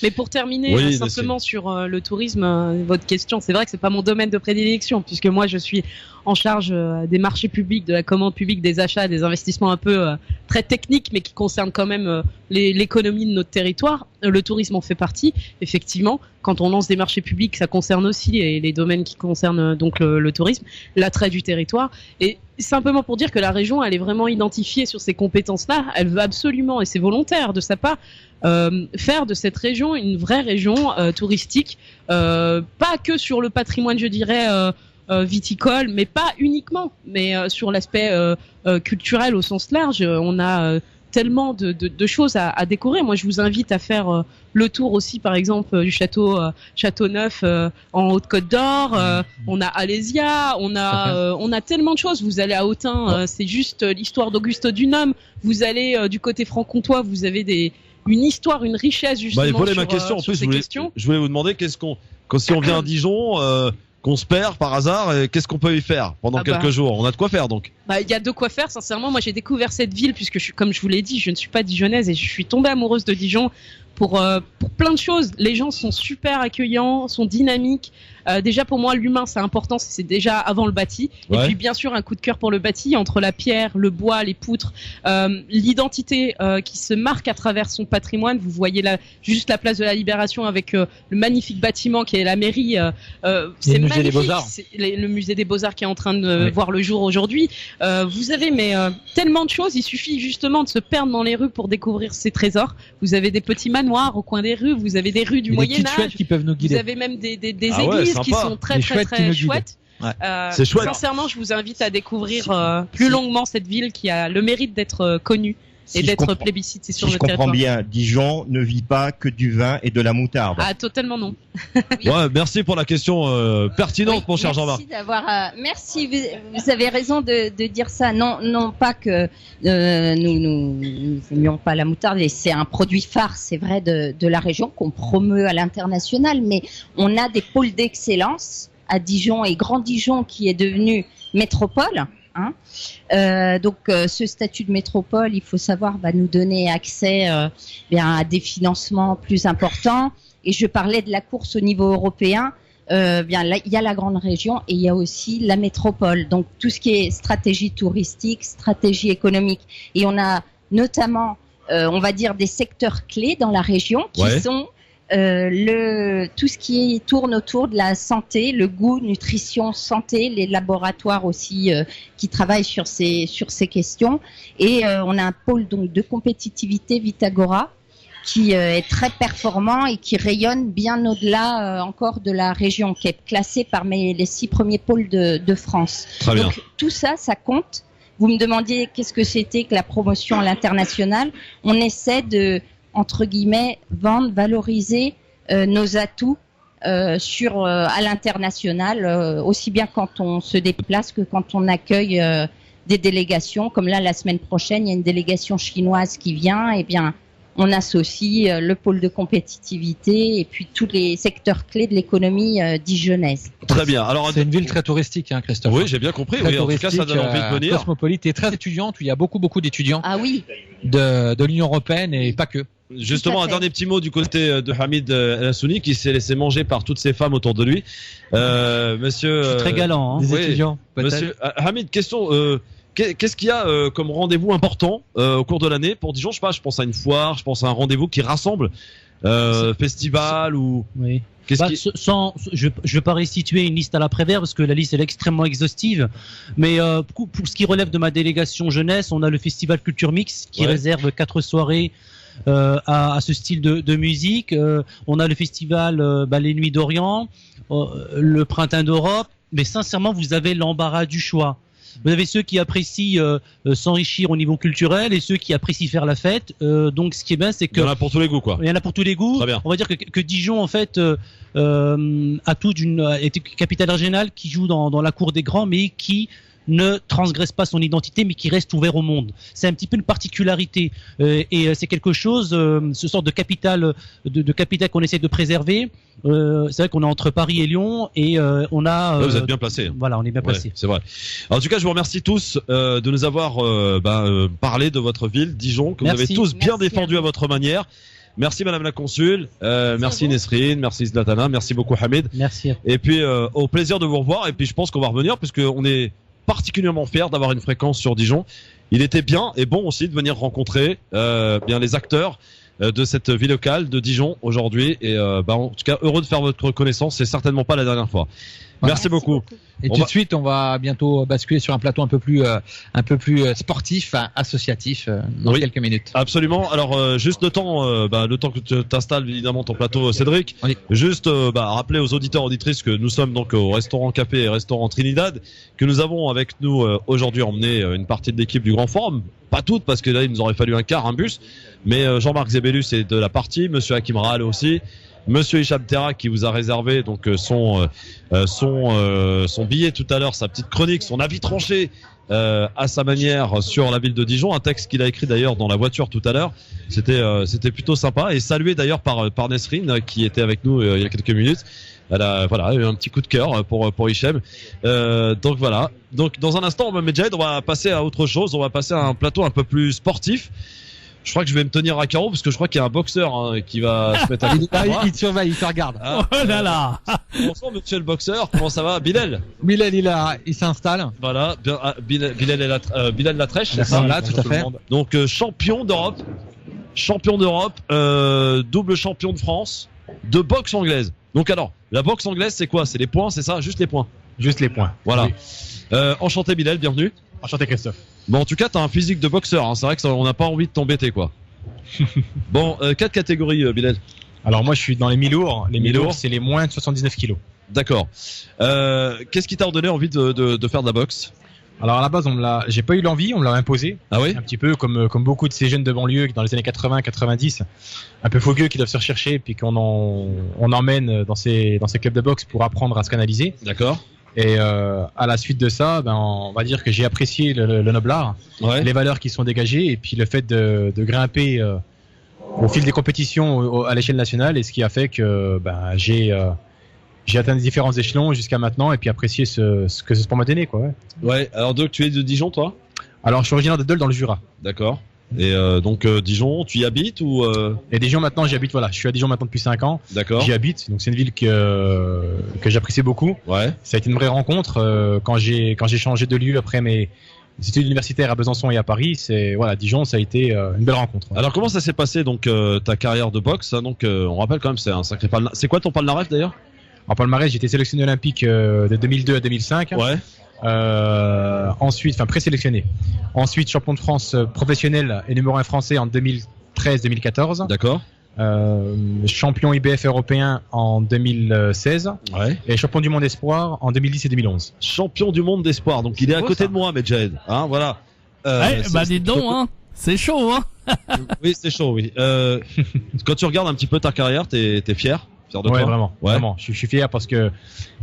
Mais pour terminer simplement sur le tourisme, votre question, c'est vrai que c'est pas mon domaine de prédilection, puisque moi je suis en charge des marchés publics, de la commande publique, des achats, des investissements un peu très techniques, mais qui concernent quand même l'économie de notre territoire. Le tourisme en fait partie. Effectivement, quand on lance des marchés publics, ça concerne aussi les domaines qui concernent donc le tourisme, l'attrait du territoire. Et simplement pour dire que la région, elle est vraiment identifiée sur ces compétences-là. Elle veut absolument, et c'est volontaire de sa part, faire de cette région une vraie région touristique, pas que sur le patrimoine, je dirais, viticole, mais pas uniquement, mais sur l'aspect culturel au sens large. On a tellement de choses à découvrir. Moi, je vous invite à faire le tour aussi, par exemple, du Châteauneuf en Haute-Côte d'Or. On a Alésia, on a tellement de choses. Vous allez à Autun, c'est juste l'histoire d'Auguste Dunhomme. Vous allez du côté franc-comtois, vous avez une histoire, une richesse justement ma question. En plus, je voulais vous demander si on vient à Dijon, qu'on se perd par hasard, qu'est-ce qu'on peut y faire pendant quelques jours? On a de quoi faire donc. Il y a de quoi faire, sincèrement. Moi, j'ai découvert cette ville puisque comme je vous l'ai dit, je ne suis pas dijonnaise et je suis tombée amoureuse de Dijon pour plein de choses. Les gens sont super accueillants, sont dynamiques. Déjà pour moi, l'humain c'est important, c'est déjà avant le bâti. Et puis bien sûr un coup de cœur pour le bâti, entre la pierre, le bois, les poutres, l'identité qui se marque à travers son patrimoine. Vous voyez juste la place de la Libération avec le magnifique bâtiment qui est la mairie. C'est le musée des Beaux-Arts. Le musée des Beaux-Arts qui est en train de voir le jour aujourd'hui. Vous avez tellement de choses. Il suffit justement de se perdre dans les rues pour découvrir ces trésors. Vous avez des petits manoirs au coin des rues. Vous avez des rues du Moyen-Âge. Qui peuvent nous guider. Vous avez même des églises qui sont très chouettes. C'est chouette. Sincèrement, je vous invite à découvrir plus longuement cette ville qui a le mérite d'être connue et d'être plébiscitée sur le territoire. Je comprends bien, Dijon ne vit pas que du vin et de la moutarde. Ah, totalement non. Merci pour la question pertinente, mon cher Jean-Marc. Merci, vous avez raison de dire ça. Non pas que nous n'aimions pas la moutarde, et c'est un produit phare, c'est vrai, de la région qu'on promeut à l'international, mais on a des pôles d'excellence à Dijon, et Grand Dijon qui est devenu métropole. Donc ce statut de métropole, il faut savoir, va nous donner accès à des financements plus importants. Et je parlais de la course au niveau européen. Là, il y a la grande région et il y a aussi la métropole. Donc tout ce qui est stratégie touristique, stratégie économique. Et on a notamment, on va dire, des secteurs clés dans la région qui sont tout ce qui tourne autour de la santé, le goût, nutrition, santé, les laboratoires aussi qui travaillent sur ces questions. Et on a un pôle donc de compétitivité, Vitagora, qui est très performant et qui rayonne bien au-delà encore de la région, qui est classé parmi les 6 premiers pôles de France. Très bien. Donc tout ça, ça compte. Vous me demandiez qu'est-ce que c'était que la promotion à l'international. On essaie de, entre guillemets, vendre, valoriser nos atouts à l'international, aussi bien quand on se déplace que quand on accueille des délégations. Comme là, la semaine prochaine, il y a une délégation chinoise qui vient. Eh bien, on associe le pôle de compétitivité et puis tous les secteurs clés de l'économie dijonnaise. Très bien. Alors, c'est une ville très touristique, Christophe. Oui, j'ai bien compris. Oui, en tout cas, ça donne envie de venir. Cosmopolite et très étudiante, où il y a beaucoup d'étudiants de l'Union européenne et pas que. Justement, un dernier petit mot du côté de Hamid El Hassouni qui s'est laissé manger par toutes ces femmes autour de lui. Monsieur. Je suis très galant, des étudiants. Monsieur Hamid, question. Qu'est-ce qu'il y a comme rendez-vous important au cours de l'année pour Dijon? Je pense à une foire, je pense à un rendez-vous qui rassemble, festival ou. Oui. Je veux pas restituer une liste à l'après-vert parce que la liste est extrêmement exhaustive, mais pour ce qui relève de ma délégation jeunesse, on a le Festival Culture Mix qui réserve 4 soirées à ce style de musique. On a le festival les Nuits d'Orient, le Printemps d'Europe, mais sincèrement vous avez l'embarras du choix. Vous avez ceux qui apprécient s'enrichir au niveau culturel et ceux qui apprécient faire la fête. Donc ce qui est bien, c'est que il y en a pour tous les goûts, quoi. Il y en a pour tous les goûts. Très bien. On va dire que Dijon, en fait, a été capitale régionale qui joue dans la cour des grands, mais qui ne transgresse pas son identité, mais qui reste ouvert au monde. C'est un petit peu une particularité, et c'est quelque chose, ce sort de capitale, de capitale qu'on essaie de préserver. C'est vrai qu'on est entre Paris et Lyon, et on a. Vous êtes bien placé. Voilà, on est bien placé. C'est vrai. Alors, en tout cas, je vous remercie tous de nous avoir parlé de votre ville, Dijon, que vous avez tous bien défendu à votre manière. Merci Madame la Consul, merci Nesrine, merci Zlatana, merci beaucoup Hamid. Merci. Et puis au plaisir de vous revoir. Et puis je pense qu'on va revenir puisque on est particulièrement fiers d'avoir une fréquence sur Dijon. Il était bien et bon aussi de venir rencontrer bien les acteurs de cette vie locale de Dijon aujourd'hui. Et en tout cas heureux de faire votre connaissance. C'est certainement pas la dernière fois. Merci beaucoup. Et tout de suite, on va bientôt basculer sur un plateau un peu plus sportif, associatif, dans quelques minutes. Absolument. Alors, juste le temps que tu t'installes évidemment ton plateau, Cédric. Oui. Juste rappeler aux auditeurs auditrices que nous sommes donc au restaurant Café et restaurant Trinidad, que nous avons avec nous aujourd'hui emmené une partie de l'équipe du Grand Forum. Pas toute, parce que là, il nous aurait fallu un bus. Mais Jean-Marc Zébellus est de la partie, Monsieur Hakim Rahal aussi. Monsieur Hicham Terra qui vous a réservé donc son billet tout à l'heure, sa petite chronique, son avis tranché à sa manière sur la ville de Dijon, un texte qu'il a écrit d'ailleurs dans la voiture tout à l'heure. C'était plutôt sympa et salué d'ailleurs par Nesrine qui était avec nous il y a quelques minutes. Elle a eu un petit coup de cœur pour Hichem. Donc voilà. Donc dans un instant, Medjed, on va passer à autre chose. On va passer à un plateau un peu plus sportif. Je crois que je vais me tenir à carreau parce que je crois qu'il y a un boxeur qui va se mettre à il te surveille, il te regarde. Oh là là. Bonsoir monsieur le boxeur, comment ça va? Bilal, il s'installe. Voilà, Bilal Latrèche, c'est ça, là, tout à fait. Donc champion d'Europe, double champion de France de boxe anglaise. Donc alors, la boxe anglaise c'est quoi? C'est les points, c'est ça? Juste les points. Juste les points. Voilà. Oui. Enchanté Bilal, bienvenue. Enchanté Christophe. Bon, en tout cas, t'as un physique de boxeur, hein. C'est vrai qu'on n'a pas envie de t'embêter, quoi. Bon, 4 catégories, Bilal. Alors moi, je suis dans les mi-lourds. Les mi-lourds, c'est les moins de 79 kilos. D'accord. Qu'est-ce qui t'a donné envie de faire de la boxe? Alors à la base, j'ai pas eu l'envie, on me l'a imposé. Ah oui? Un petit peu comme beaucoup de ces jeunes de banlieue dans les années 80-90, un peu fougueux qui doivent se rechercher, puis on emmène dans ces clubs de boxe pour apprendre à se canaliser. D'accord. Et à la suite de ça, on va dire que j'ai apprécié le noble art, les valeurs qui sont dégagées, et puis le fait de grimper au fil des compétitions à l'échelle nationale, et ce qui a fait que j'ai atteint différents échelons jusqu'à maintenant, et puis apprécié ce que ce sport m'a donné, quoi. Ouais. Alors donc tu es de Dijon, toi? Alors je suis originaire de Dole dans le Jura. D'accord. Et donc Dijon, tu y habites ou Et Dijon maintenant, j'y habite. Voilà, je suis à Dijon maintenant depuis 5 ans. D'accord. J'y habite, donc c'est une ville que j'apprécie beaucoup. Ouais. Ça a été une vraie rencontre quand j'ai changé de lieu après mes études universitaires à Besançon et à Paris. Dijon, ça a été une belle rencontre. Alors comment ça s'est passé donc ta carrière de boxe, hein, donc on rappelle quand même c'est un sacré palmarès. C'est quoi ton palmarès d'ailleurs? En palmarès, j'ai été sélectionné olympique de 2002 à 2005. Ouais. Ensuite, présélectionné. Ensuite, champion de France professionnel et numéro 1 français en 2013-2014. D'accord. Champion IBF européen en 2016. Ouais. Et champion du monde espoir en 2010 et 2011. Champion du monde d'espoir. Donc il est à côté de moi, Medjed. Hein, voilà. Dis donc, hein. C'est chaud, hein. Oui, c'est chaud, oui. Quand tu regardes un petit peu ta carrière, t'es fier? Ouais, vraiment. Je suis fier parce que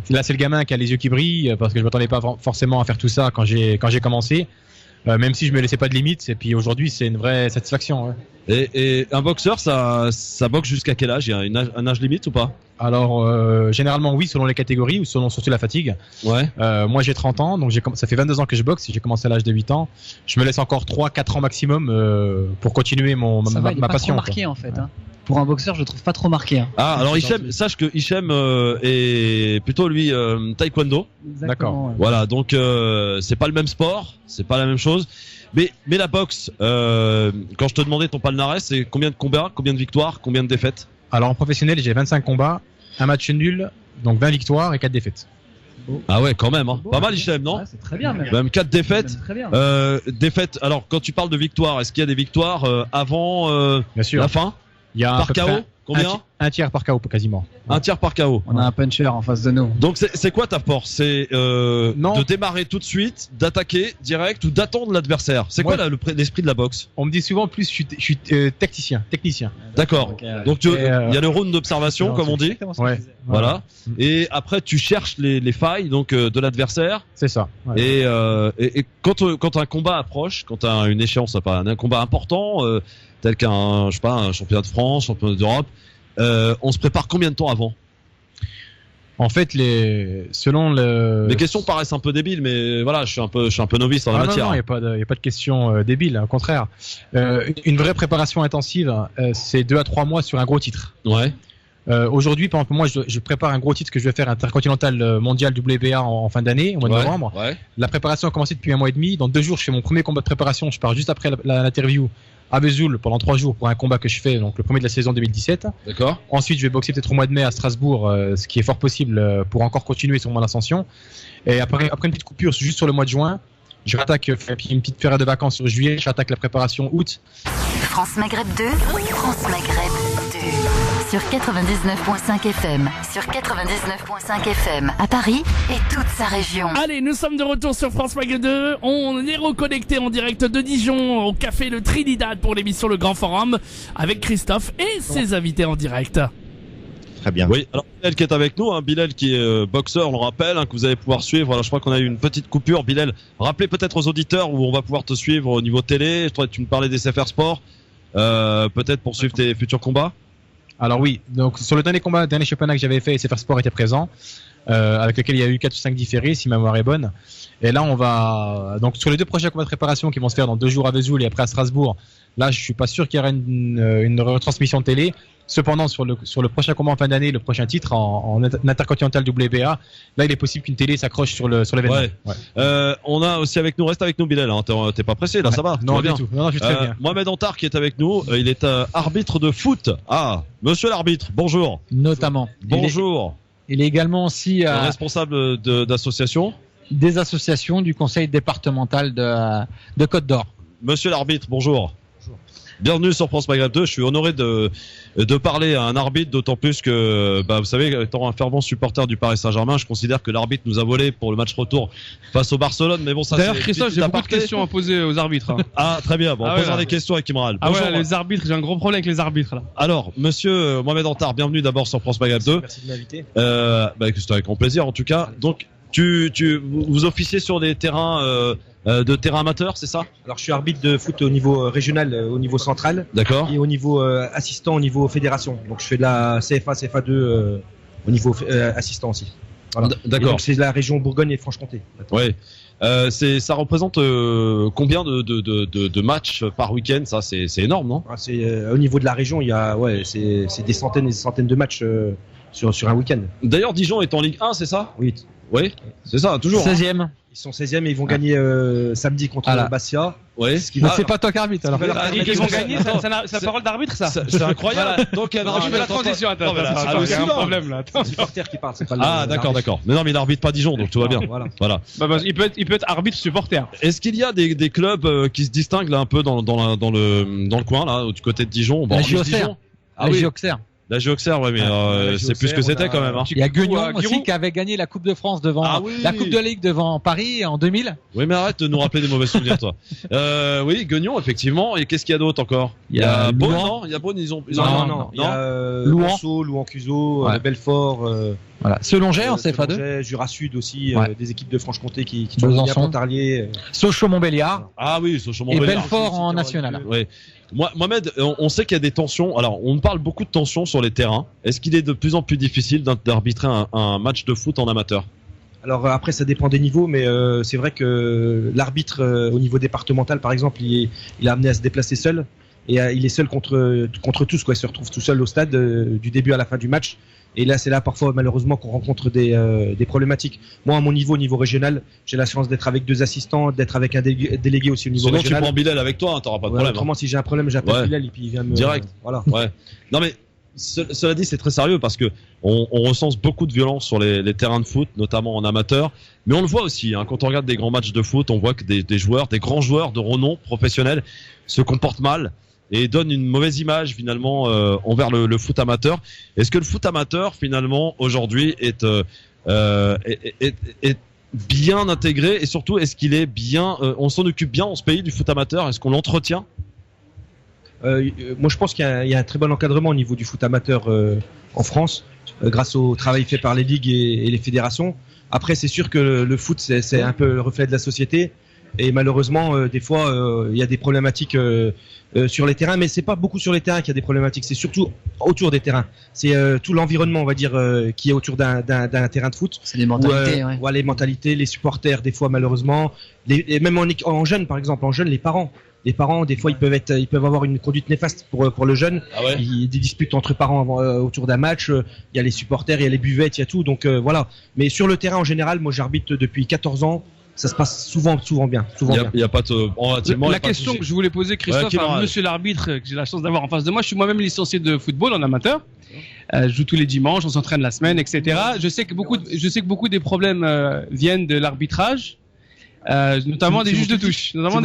là, c'est le gamin qui a les yeux qui brillent, parce que je m'attendais pas forcément à faire tout ça quand j'ai commencé. Même si je me laissais pas de limites, et puis aujourd'hui c'est une vraie satisfaction. Ouais. Et un boxeur, ça boxe jusqu'à quel âge? Il y a un âge limite ou pas? Alors généralement oui, selon les catégories ou selon surtout la fatigue. Ouais. Moi j'ai 30 ans, donc ça fait 22 ans que je boxe. J'ai commencé à l'âge de 8 ans. Je me laisse encore 3-4 ans maximum pour continuer ma passion. Trop marqué en fait. Hein. Pour un boxeur, je le trouve pas trop marqué. Hein. Ah, alors Hichem, sache que Hichem est plutôt lui taekwondo. D'accord. Ouais. Voilà, donc c'est pas le même sport, c'est pas la même chose. Mais la boxe, quand je te demandais ton palmarès, c'est combien de combats, combien de victoires, combien de défaites? Alors en professionnel, j'ai 25 combats un match nul, donc 20 victoires et 4 défaites. Ah ouais, quand même, hein. Pas mal, Hichem, non? C'est très bien, même 4 défaites. Très bien. Défaites. Alors, quand tu parles de victoire, est-ce qu'il y a des victoires avant Bien sûr. la fin? Il y a par KO? Combien? Un tiers par KO quasiment. Un tiers par KO. On a un puncher en face de nous. Donc c'est quoi ta force? C'est de démarrer tout de suite, d'attaquer direct ou d'attendre l'adversaire? C'est quoi l'esprit de la boxe? On me dit souvent plus je suis technicien. D'accord. Donc il y a le round d'observation comme on dit. Ouais. Voilà. Et après tu cherches les failles donc de l'adversaire. C'est ça. Ouais. Et quand un combat approche, quand t'as une échéance, enfin un combat important tel qu'un un championnat de France, championnat d'Europe, on se prépare combien de temps avant? En fait, les questions paraissent un peu débiles, mais voilà, je suis un peu novice dans la matière. Non, il y a pas de questions débiles, au contraire. Une vraie préparation intensive, c'est 2 à 3 mois sur un gros titre. Ouais. Aujourd'hui, par exemple, moi, je prépare un gros titre que je vais faire intercontinental mondial WBA en fin d'année, au mois de novembre. Ouais. La préparation a commencé depuis 1 mois et demi. Dans 2 jours, je fais mon premier combat de préparation. Je pars juste après l'interview à Vesoul pendant 3 jours pour un combat que je fais, donc le premier de la saison 2017. D'accord. Ensuite, je vais boxer peut-être au mois de mai à Strasbourg, ce qui est fort possible pour encore continuer sur mon ascension. Et après une petite coupure juste sur le mois de juin, je rattaque une petite période de vacances sur juillet, je rattaque la préparation août. France Maghreb 2, France Maghreb 2. Sur 99.5 FM, sur 99.5 FM à Paris et toute sa région. Allez, nous sommes de retour sur France Maghreb 2. On est reconnecté en direct de Dijon au café Le Trinidad pour l'émission Le Grand Forum avec Christophe et ses invités en direct. Très bien. Oui, alors Bilal qui est avec nous, hein, Bilal qui est boxeur, on le rappelle, hein, que vous allez pouvoir suivre. Alors, je crois qu'on a eu une petite coupure. Bilal, rappelez peut-être aux auditeurs où on va pouvoir te suivre au niveau télé. Je crois que tu me parlais des SFR Sport, peut-être pour suivre tes futurs combats. Alors oui, donc sur le dernier championnat que j'avais fait, SFR Sport était présent, avec lequel il y a eu 4 ou 5 différés, si ma mémoire est bonne. Et là, on va donc sur les 2 prochains combats de préparation qui vont se faire dans 2 jours à Vesoul et après à Strasbourg. Là, je suis pas sûr qu'il y aura une retransmission télé. Cependant, sur le prochain combat en fin d'année, le prochain titre en intercontinental WBA, là, il est possible qu'une télé s'accroche sur l'événement. Ouais. On a aussi avec nous, reste avec nous, Bilal. Hein, t'es pas pressé, là, ça va? Non, du tout. Non, je suis très bien. Mohamed Antar qui est avec nous, il est arbitre de foot. Ah, monsieur l'arbitre, bonjour. Notamment. Bonjour. Il est également aussi responsable d'association. Des associations du conseil départemental de Côte d'Or. Monsieur l'arbitre, bonjour. Bienvenue sur France Maghreb 2. Je suis honoré de parler à un arbitre, d'autant plus que, vous savez, étant un fervent supporter du Paris Saint-Germain, je considère que l'arbitre nous a volé pour le match retour face au Barcelone. Mais bon, ça. D'ailleurs, Christophe, j'ai beaucoup de questions à poser aux arbitres. Hein. Ah, très bien. Bon, on posera des questions avec Imral. Ah bonjour, les arbitres, j'ai un gros problème avec les arbitres là. Alors, monsieur Mohamed Antar, bienvenue d'abord sur France Maghreb 2. Merci de m'inviter. C'est avec grand plaisir en tout cas. Donc, vous officiez sur des terrains de terrain amateur, c'est ça? Alors je suis arbitre de foot au niveau régional, au niveau central. D'accord. Et au niveau assistant, au niveau fédération. Donc je fais de la CFA, CFA2 au niveau assistant aussi. Voilà. D'accord. Donc c'est la région Bourgogne et Franche-Comté. Ouais. Ça représente combien de matchs par week-end? Ça, c'est énorme, non? C'est au niveau de la région, il y a c'est des centaines et des centaines de matchs sur un week-end. D'ailleurs, Dijon est en Ligue 1, c'est ça? Oui. Oui, c'est ça, toujours. 16e. Hein. Ils sont 16e et ils vont gagner samedi contre Bastia. Ouais. C'est pas toi qui arbitre alors. Ils vont gagner, c'est la parole d'arbitre ça. C'est incroyable. Donc je fais la transition. Attends, il y a un problème là. C'est le supporter qui parle, c'est pas le. Ah d'accord. Mais non, mais il arbitre pas Dijon, donc tout va bien. Voilà. Il peut être arbitre supporter. Est-ce qu'il y a des clubs qui se distinguent là un peu dans le coin là, du côté de Dijon? La JOCR. Ah oui. La JOCR, ouais, mais c'est plus ce que c'était quand même. Hein. Il y a Guignon aussi qui avait gagné la Coupe de France devant la Coupe de Ligue devant Paris en 2000. Oui, mais arrête de nous rappeler des mauvais souvenirs, toi. Oui, Guignon, effectivement. Et qu'est-ce qu'il y a d'autre encore? Il y a Beaune, non? Il y a Beaune, ils ont. Non. Il y a Louan Cuseau, Belfort. Voilà. Selongey en CFA2. Jura Sud aussi, des équipes de Franche-Comté qui sont à Pontarlier. Sochaux-Montbéliard. Ah oui, Sochaux-Montbéliard. Et Belfort en national. Oui. Mohamed, on sait qu'il y a des tensions. Alors, on parle beaucoup de tensions sur les terrains. Est-ce qu'il est de plus en plus difficile d'arbitrer un match de foot en amateur? Alors après, ça dépend des niveaux, mais c'est vrai que l'arbitre au niveau départemental, par exemple, il est amené à se déplacer seul et il est seul contre tous, quoi. Il se retrouve tout seul au stade du début à la fin du match. Et là, c'est là parfois malheureusement qu'on rencontre des problématiques. Moi, à mon niveau régional, j'ai la chance d'être avec 2 assistants, d'être avec un délégué aussi au niveau régional. Sinon, tu prends Bilal avec toi, hein, t'auras pas de problème. Autrement, si j'ai un problème, j'appelle Bilal et puis il vient me. Direct. Voilà. Ouais. Non mais cela dit, c'est très sérieux parce que on recense beaucoup de violence sur les terrains de foot, notamment en amateur. Mais on le voit aussi, hein, quand on regarde des grands matchs de foot, on voit que des joueurs, des grands joueurs de renom professionnels se comportent mal et donnent une mauvaise image finalement envers le foot amateur. Est-ce que le foot amateur finalement aujourd'hui est bien intégré et surtout est-ce qu'il est bien, on s'en occupe bien dans ce pays du foot amateur? Est-ce qu'on l'entretient? Moi, je pense qu'il y a un très bon encadrement au niveau du foot amateur en France, grâce au travail fait par les ligues et les fédérations. Après, c'est sûr que le foot, c'est un peu le reflet de la société. Et malheureusement, des fois, il y a des problématiques sur les terrains, mais c'est pas beaucoup sur les terrains qu'il y a des problématiques. C'est surtout autour des terrains. C'est tout l'environnement, on va dire, qui est autour d'un terrain de foot. C'est les mentalités, ouais, les mentalités, les supporters, des fois malheureusement, et même en jeune, par exemple, en jeune, les parents, des fois, ils peuvent avoir une conduite néfaste pour le jeune. Ah ouais. Il y a des disputes entre parents autour d'un match. Il y a les supporters, il y a les buvettes, il y a tout. Donc voilà. Mais sur le terrain en général, moi, j'arbitre depuis 14 ans. Ça se passe souvent bien. Il y a pas de la question que je voulais poser, Christophe, à monsieur l'arbitre que j'ai la chance d'avoir en face de moi. Je suis moi-même licencié de football en amateur. Je joue tous les dimanches, on s'entraîne la semaine, etc. Je sais que beaucoup des problèmes viennent de l'arbitrage. Notamment des juges de touche, notamment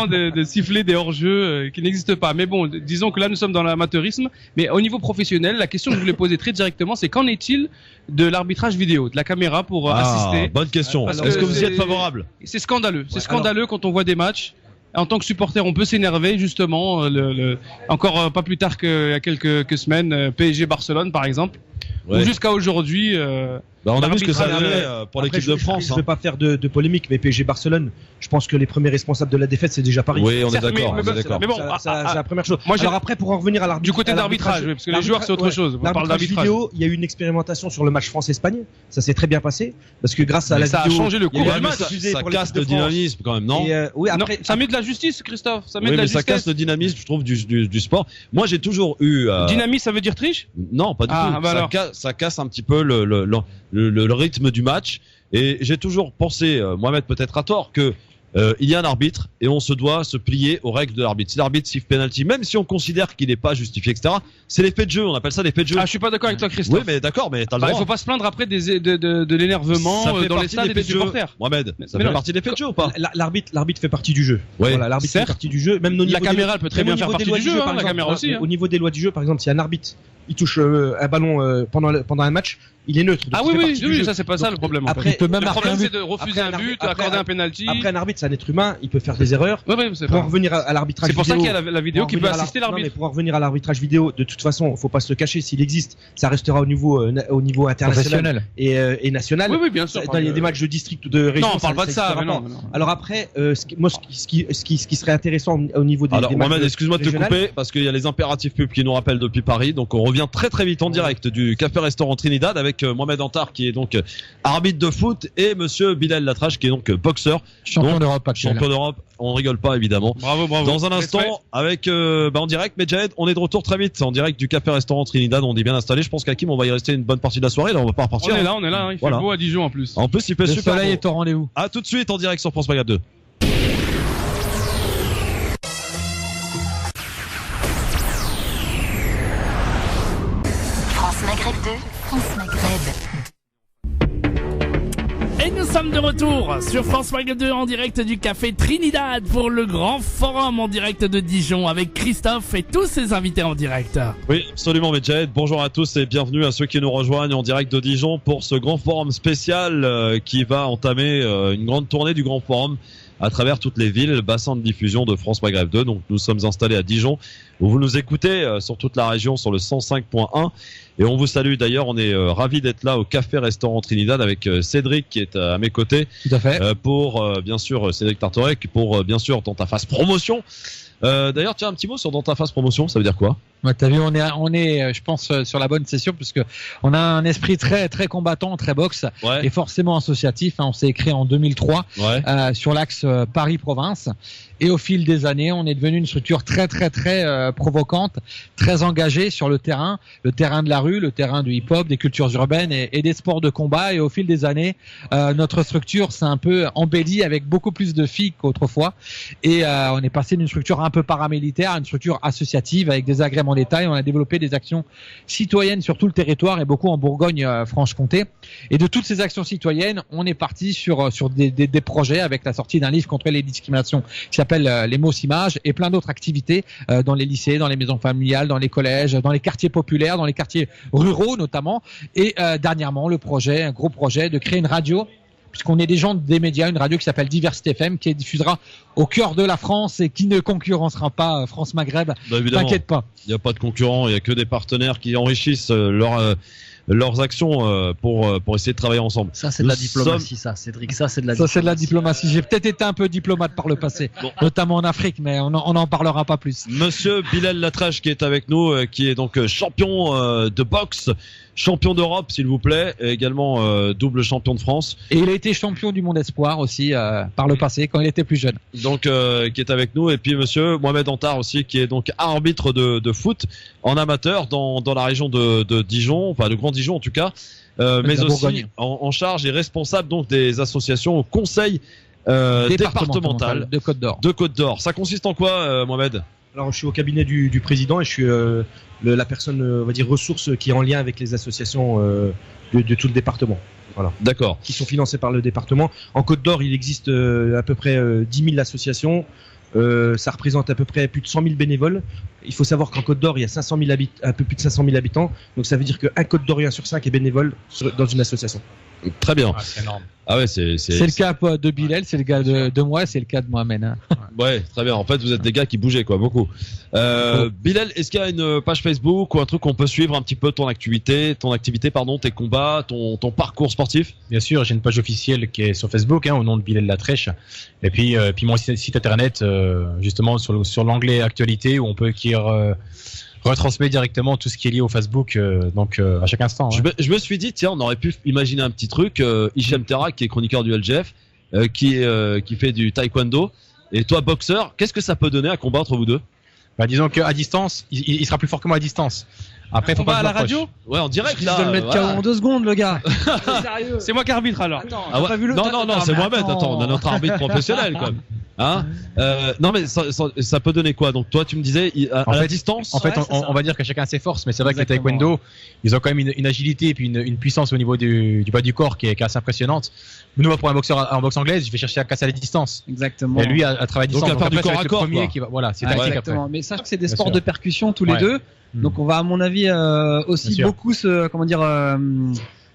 de siffler des hors-jeux qui n'existent pas. Mais bon, disons que là nous sommes dans l'amateurisme. Mais au niveau professionnel, la question que je voulais poser très directement, c'est qu'en est-il de l'arbitrage vidéo, de la caméra pour assister? Bonne question. Est-ce que vous y êtes favorable? C'est scandaleux. C'est scandaleux quand on voit des matchs. En tant que supporter, on peut s'énerver justement. Encore pas plus tard qu'il y a quelques semaines, PSG Barcelone par exemple. Ouais. Ou jusqu'à aujourd'hui. On a vu ce que ça avait pour l'équipe de France. Je ne vais pas faire de polémique, mais PSG Barcelone, je pense que les premiers responsables de la défaite, c'est déjà Paris. Oui, on est d'accord. Mais bon, c'est la première chose. Alors après, pour en revenir à l'arbitrage. Du côté d'arbitrage, parce que les joueurs, c'est autre chose. On parle d'arbitrage vidéo, il y a eu une expérimentation sur le match France-Espagne. Ça s'est très bien passé. Parce que grâce à la vidéo. Ça a changé le cours du match. Ça casse le dynamisme quand même, non? Oui, après. Ça met de la justice, Christophe. Ça met de la mais justesse. ça casse le dynamisme, je trouve, du sport. Moi, j'ai toujours eu. Dynamisme, ça veut dire triche? Non, pas du tout. Ça casse un petit peu le rythme du match. Et j'ai toujours pensé, Mohamed peut-être à tort, que il y a un arbitre et on se doit se plier aux règles de l'arbitre. Si l'arbitre siffle penalty, même si on considère qu'il n'est pas justifié, etc., c'est l'effet de jeu. On appelle ça l'effet de jeu. Je suis pas d'accord avec toi, Christophe. Oui, mais d'accord, mais t'as le droit. Il faut pas se plaindre après de l'énervement dans les stades et des supporters. Mohamed, ça fait partie de l'effet de jeu ou pas? L'arbitre fait partie du jeu. Oui, voilà, l'arbitre fait partie du jeu. Même la caméra, elle peut très bien faire partie du jeu. La caméra aussi. Au niveau des lois du jeu, par exemple, si un arbitre il touche un ballon pendant un match, il est neutre. Ah oui, ça c'est pas ça le problème. Après, il peut même le problème c'est de refuser un but, accorder un penalty. Après un arbitre, c'est un être humain, il peut faire des erreurs. Pour en revenir à l'arbitrage vidéo. C'est pour ça qu'il y a la vidéo qui peut assister l'arbitre. Pour en revenir à l'arbitrage vidéo, de toute façon, faut pas se le cacher, s'il existe, ça restera au niveau international et national. Oui, bien sûr. Il y a des matchs de district ou de région. Non, on parle pas de ça. Alors après, ce qui serait intéressant au niveau des. Alors Mohamed, excuse-moi de te couper parce qu'il y a les impératifs pubs qui nous rappellent depuis Paris, donc on revient très vite en direct du café-restaurant Trinidad avec Mohamed Antar qui est donc arbitre de foot et monsieur Bilal Latrache qui est donc boxeur. Champion d'Europe. Champion d'Europe. On rigole pas évidemment. Bravo. Dans un instant avec en direct Medjed, on est de retour très vite en direct du café-restaurant Trinidad. On est bien installé. Je pense qu'Hakim on va y rester une bonne partie de la soirée. Là on va pas repartir. On est là. Il fait beau à Dijon en plus. En plus il fait super. Le soleil beau. est au rendez-vous. À tout de suite en direct sur France Maghreb 2. Maghreb 2, France Maghreb. Et nous sommes de retour sur France Maghreb 2 en direct du café Trinidad pour le grand forum en direct de Dijon avec Christophe et tous ses invités en direct. Oui, absolument Medjed. Bonjour à tous et bienvenue à ceux qui nous rejoignent en direct de Dijon pour ce grand forum spécial qui va entamer une grande tournée du grand forum à travers toutes les villes, le bassin de diffusion de France Maghreb 2. Donc nous sommes installés à Dijon où vous nous écoutez sur toute la région sur le 105.1 et on vous salue d'ailleurs. On est ravis d'être là au café-restaurant Trinidad avec Cédric qui est à mes côtés. Tout à fait. Pour bien sûr Cédric Tartorec pour bien sûr Dans ta face promotion. D'ailleurs tiens un petit mot sur Dans ta face promotion, ça veut dire quoi? T'as vu, on est, je pense, sur la bonne session puisque on a un esprit très combattant, très boxe et forcément associatif. On s'est créé en 2003 sur l'axe Paris-Province et au fil des années, on est devenu une structure très provocante, très engagée sur le terrain de la rue, le terrain du hip-hop, des cultures urbaines et des sports de combat. Et au fil des années, notre structure s'est un peu embellie avec beaucoup plus de filles qu'autrefois et on est passé d'une structure un peu paramilitaire à une structure associative avec des agréments d'État, et on a développé des actions citoyennes sur tout le territoire et beaucoup en Bourgogne-Franche-Comté. Et de toutes ces actions citoyennes, on est parti sur des projets avec la sortie d'un livre contre les discriminations qui s'appelle Les mots images, et plein d'autres activités dans les lycées, dans les maisons familiales, dans les collèges, dans les quartiers populaires, dans les quartiers ruraux notamment. Et dernièrement, un gros projet de créer une radio, puisqu'on est des gens des médias, une radio qui s'appelle Diversité FM, qui diffusera au cœur de la France et qui ne concurrencera pas France Maghreb. T'inquiète pas. Il n'y a pas de concurrents, il n'y a que des partenaires qui enrichissent leurs actions pour essayer de travailler ensemble. Ça, c'est de la diplomatie, ça, Cédric. Ça, c'est de la diplomatie. J'ai peut-être été un peu diplomate par le passé, notamment en Afrique, mais on n'en parlera pas plus. Monsieur Bilal Latrèche qui est avec nous, qui est donc champion de boxe, champion d'Europe, s'il vous plaît, et également double champion de France. Et il a été champion du monde espoir aussi par le passé, quand il était plus jeune. Donc, qui est avec nous. Et puis monsieur Mohamed Antar aussi, qui est donc arbitre de foot en amateur dans la région de Dijon, enfin de Grand Dijon en tout cas, mais aussi en charge et responsable donc des associations au conseil départemental de Côte d'Or. De Côte d'Or. Ça consiste en quoi, Mohamed? Alors, je suis au cabinet du président et je suis la personne, on va dire, ressource qui est en lien avec les associations de tout le département. Voilà. D'accord. Qui sont financées par le département. En Côte d'Or, il existe à peu près 10 000 associations. Ça représente à peu près plus de 100 000 bénévoles. Il faut savoir qu'en Côte d'Or, il y a un peu plus de 500 000 habitants. Donc ça veut dire qu'un Côte d'Orien sur 5 est bénévole dans une association. Très bien. Ah, c'est énorme. Ah ouais, c'est le cas de Bilal, c'est le cas de moi, c'est le cas de Mohamed. Hein. Ouais, très bien. En fait, vous êtes des gars qui bougeaient, quoi, beaucoup. Bilal, est-ce qu'il y a une page Facebook ou un truc qu'on peut suivre un petit peu ton activité, tes combats, ton parcours sportif? Bien sûr, j'ai une page officielle qui est sur Facebook, au nom de Bilal Latrèche. Et puis mon site internet, justement sur l'onglet actualité, où on peut retransmet directement tout ce qui est lié au Facebook, à chaque instant. Je me suis dit, tiens, on aurait pu imaginer un petit truc. Hichem Terak, qui est chroniqueur du LGF, qui fait du taekwondo, et toi boxeur, qu'est-ce que ça peut donner à combattre vous deux? Disons qu'à distance, il sera plus fort que moi à distance. Après, faut pas à la radio? Ouais, en direct là. Je vais le mettre KO en 2 secondes, le gars. Sérieux? C'est moi qui arbitre alors. Attends, non, c'est Mohamed. Attends, on a notre arbitre professionnel quand même. Hein? Non mais ça peut donner quoi? Donc toi tu me disais à la distance. En fait, on va dire que chacun a ses forces, mais c'est vrai que les taekwondo, ils ont quand même une agilité et puis une puissance au niveau du bas du corps qui est assez impressionnante. Nous, pour un boxeur en boxe anglaise, je vais chercher à casser à la distance. Exactement. Et lui à travailler à distance. Donc à faire du corps à corps. Voilà, c'est tactique après. Exactement. Mais sache que c'est des sports de percussion tous les deux. Donc on va à mon avis aussi beaucoup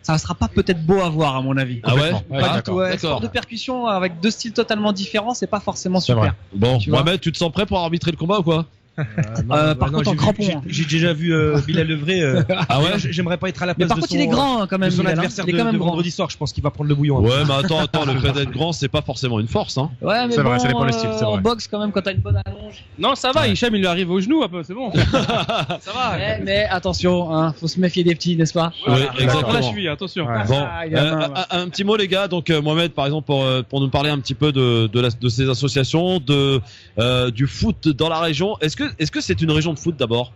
ça sera pas peut-être beau à voir à mon avis. Ah ouais? Pas du tout. Ouais. Sport de percussion avec 2 styles totalement différents, c'est pas forcément super. Bon, Mohamed, tu te sens prêt pour arbitrer le combat ou quoi? Par contre, en crampon. J'ai déjà vu Bilal Levray. Ah ouais? J'aimerais pas être à la place mais par contre, il est grand quand même. De son adversaire de vendredi soir. Je pense qu'il va prendre le bouillon. Ouais, mais attends, le fait d'être grand, c'est pas forcément une force, hein. Ouais, mais c'est vrai, ça dépend le style. En boxe quand même, quand t'as une bonne allonge. Non, ça va. Hichem, il lui arrive au genou un peu, c'est bon. Ça va. Mais attention, faut se méfier des petits, n'est-ce pas? Oui, exactement. Là, je suis, attention. Bon, un petit mot les gars. Donc Mohamed, par exemple, pour nous parler un petit peu de ces associations, du foot dans la région. Est-ce que c'est une région de foot d'abord?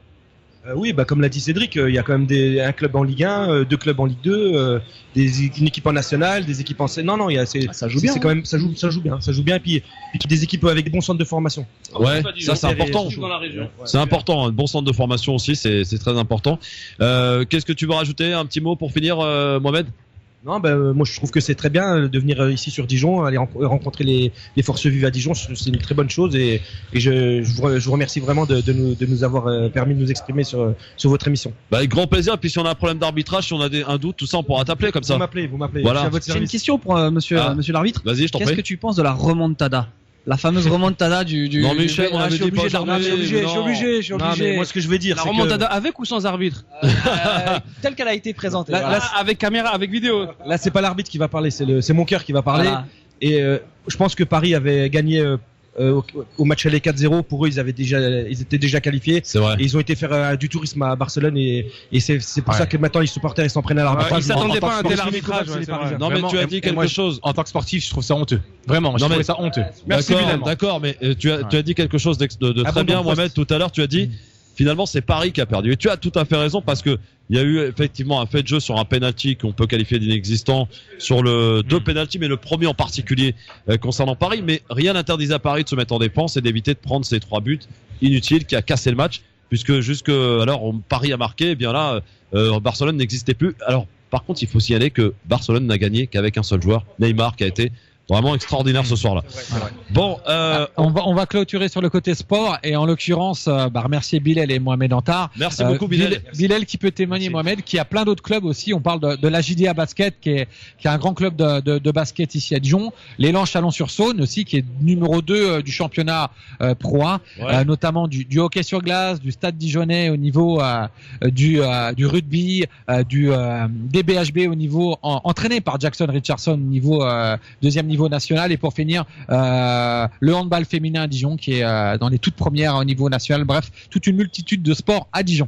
Oui, comme l'a dit Cédric, il y a quand même un club en Ligue 1, 2 clubs en Ligue 2, une équipe en nationale, des équipes en non, ça joue bien. C'est quand même ça joue bien, et puis des équipes avec des bons centres de formation. Ouais, ça c'est important. C'est important, un bon centre de formation aussi, c'est très important. Qu'est-ce que tu veux rajouter, un petit mot pour finir, Mohamed? Non, moi je trouve que c'est très bien de venir ici sur Dijon, aller rencontrer les forces vives à Dijon, c'est une très bonne chose et je vous remercie vraiment de nous avoir permis de nous exprimer sur votre émission. Avec grand plaisir, puis si on a un problème d'arbitrage, si on a un doute, tout ça, on pourra t'appeler comme ça. Vous m'appelez. Voilà. J'ai une question pour monsieur l'arbitre. Vas-y, je t'en prie. Qu'est-ce que tu penses de la remontada? La fameuse remontada du. Non, Michel, on avait dit pas je suis obligé. Non, mais moi, ce que je veux dire, la remontada avec ou sans arbitre? Telle qu'elle a été présentée. Avec caméra, avec vidéo. Là, c'est pas l'arbitre qui va parler, c'est mon cœur qui va parler. Voilà. Et je pense que Paris avait gagné au match aller 4-0. Pour eux, ils étaient déjà qualifiés. C'est vrai. Et ils ont été faire du tourisme à Barcelone et c'est pour ça que maintenant les supporters ils s'en prennent à l'arbitrage. Ils s'attendaient pas à un tel arbitrage. Non, mais tu as dit quelque chose. En tant que sportif, je trouve ça honteux. Vraiment, je trouve ça honteux. Merci. D'accord, mais tu as dit quelque chose de très bien, Mohamed. Tout à l'heure, tu as dit finalement c'est Paris qui a perdu. Et tu as tout à fait raison parce que il y a eu effectivement un fait de jeu sur un penalty qu'on peut qualifier d'inexistant sur le deux penalty, mais le premier en particulier concernant Paris. Mais rien n'interdisait à Paris de se mettre en défense et d'éviter de prendre ces 3 buts inutiles qui a cassé le match, puisque jusque alors Paris a marqué, et bien là Barcelone n'existait plus. Alors par contre, il faut signaler que Barcelone n'a gagné qu'avec un seul joueur, Neymar, qui a été vraiment extraordinaire ce soir-là. Bon, on va clôturer sur le côté sport et en l'occurrence, remercier Bilal et Mohamed Antar. Merci beaucoup Bilal. Bilal qui peut témoigner, Mohamed, qui a plein d'autres clubs aussi. On parle de la JDA Basket qui est un grand club de basket ici à Dijon. L'élan Chalon-sur-Saône aussi qui est numéro 2 du championnat Pro A, notamment du hockey sur glace, du Stade Dijonnais au niveau du rugby, des BHB au niveau entraîné par Jackson Richardson au niveau deuxième niveau national, et pour finir le handball féminin à Dijon qui est dans les toutes premières au niveau national. Bref, toute une multitude de sports à Dijon.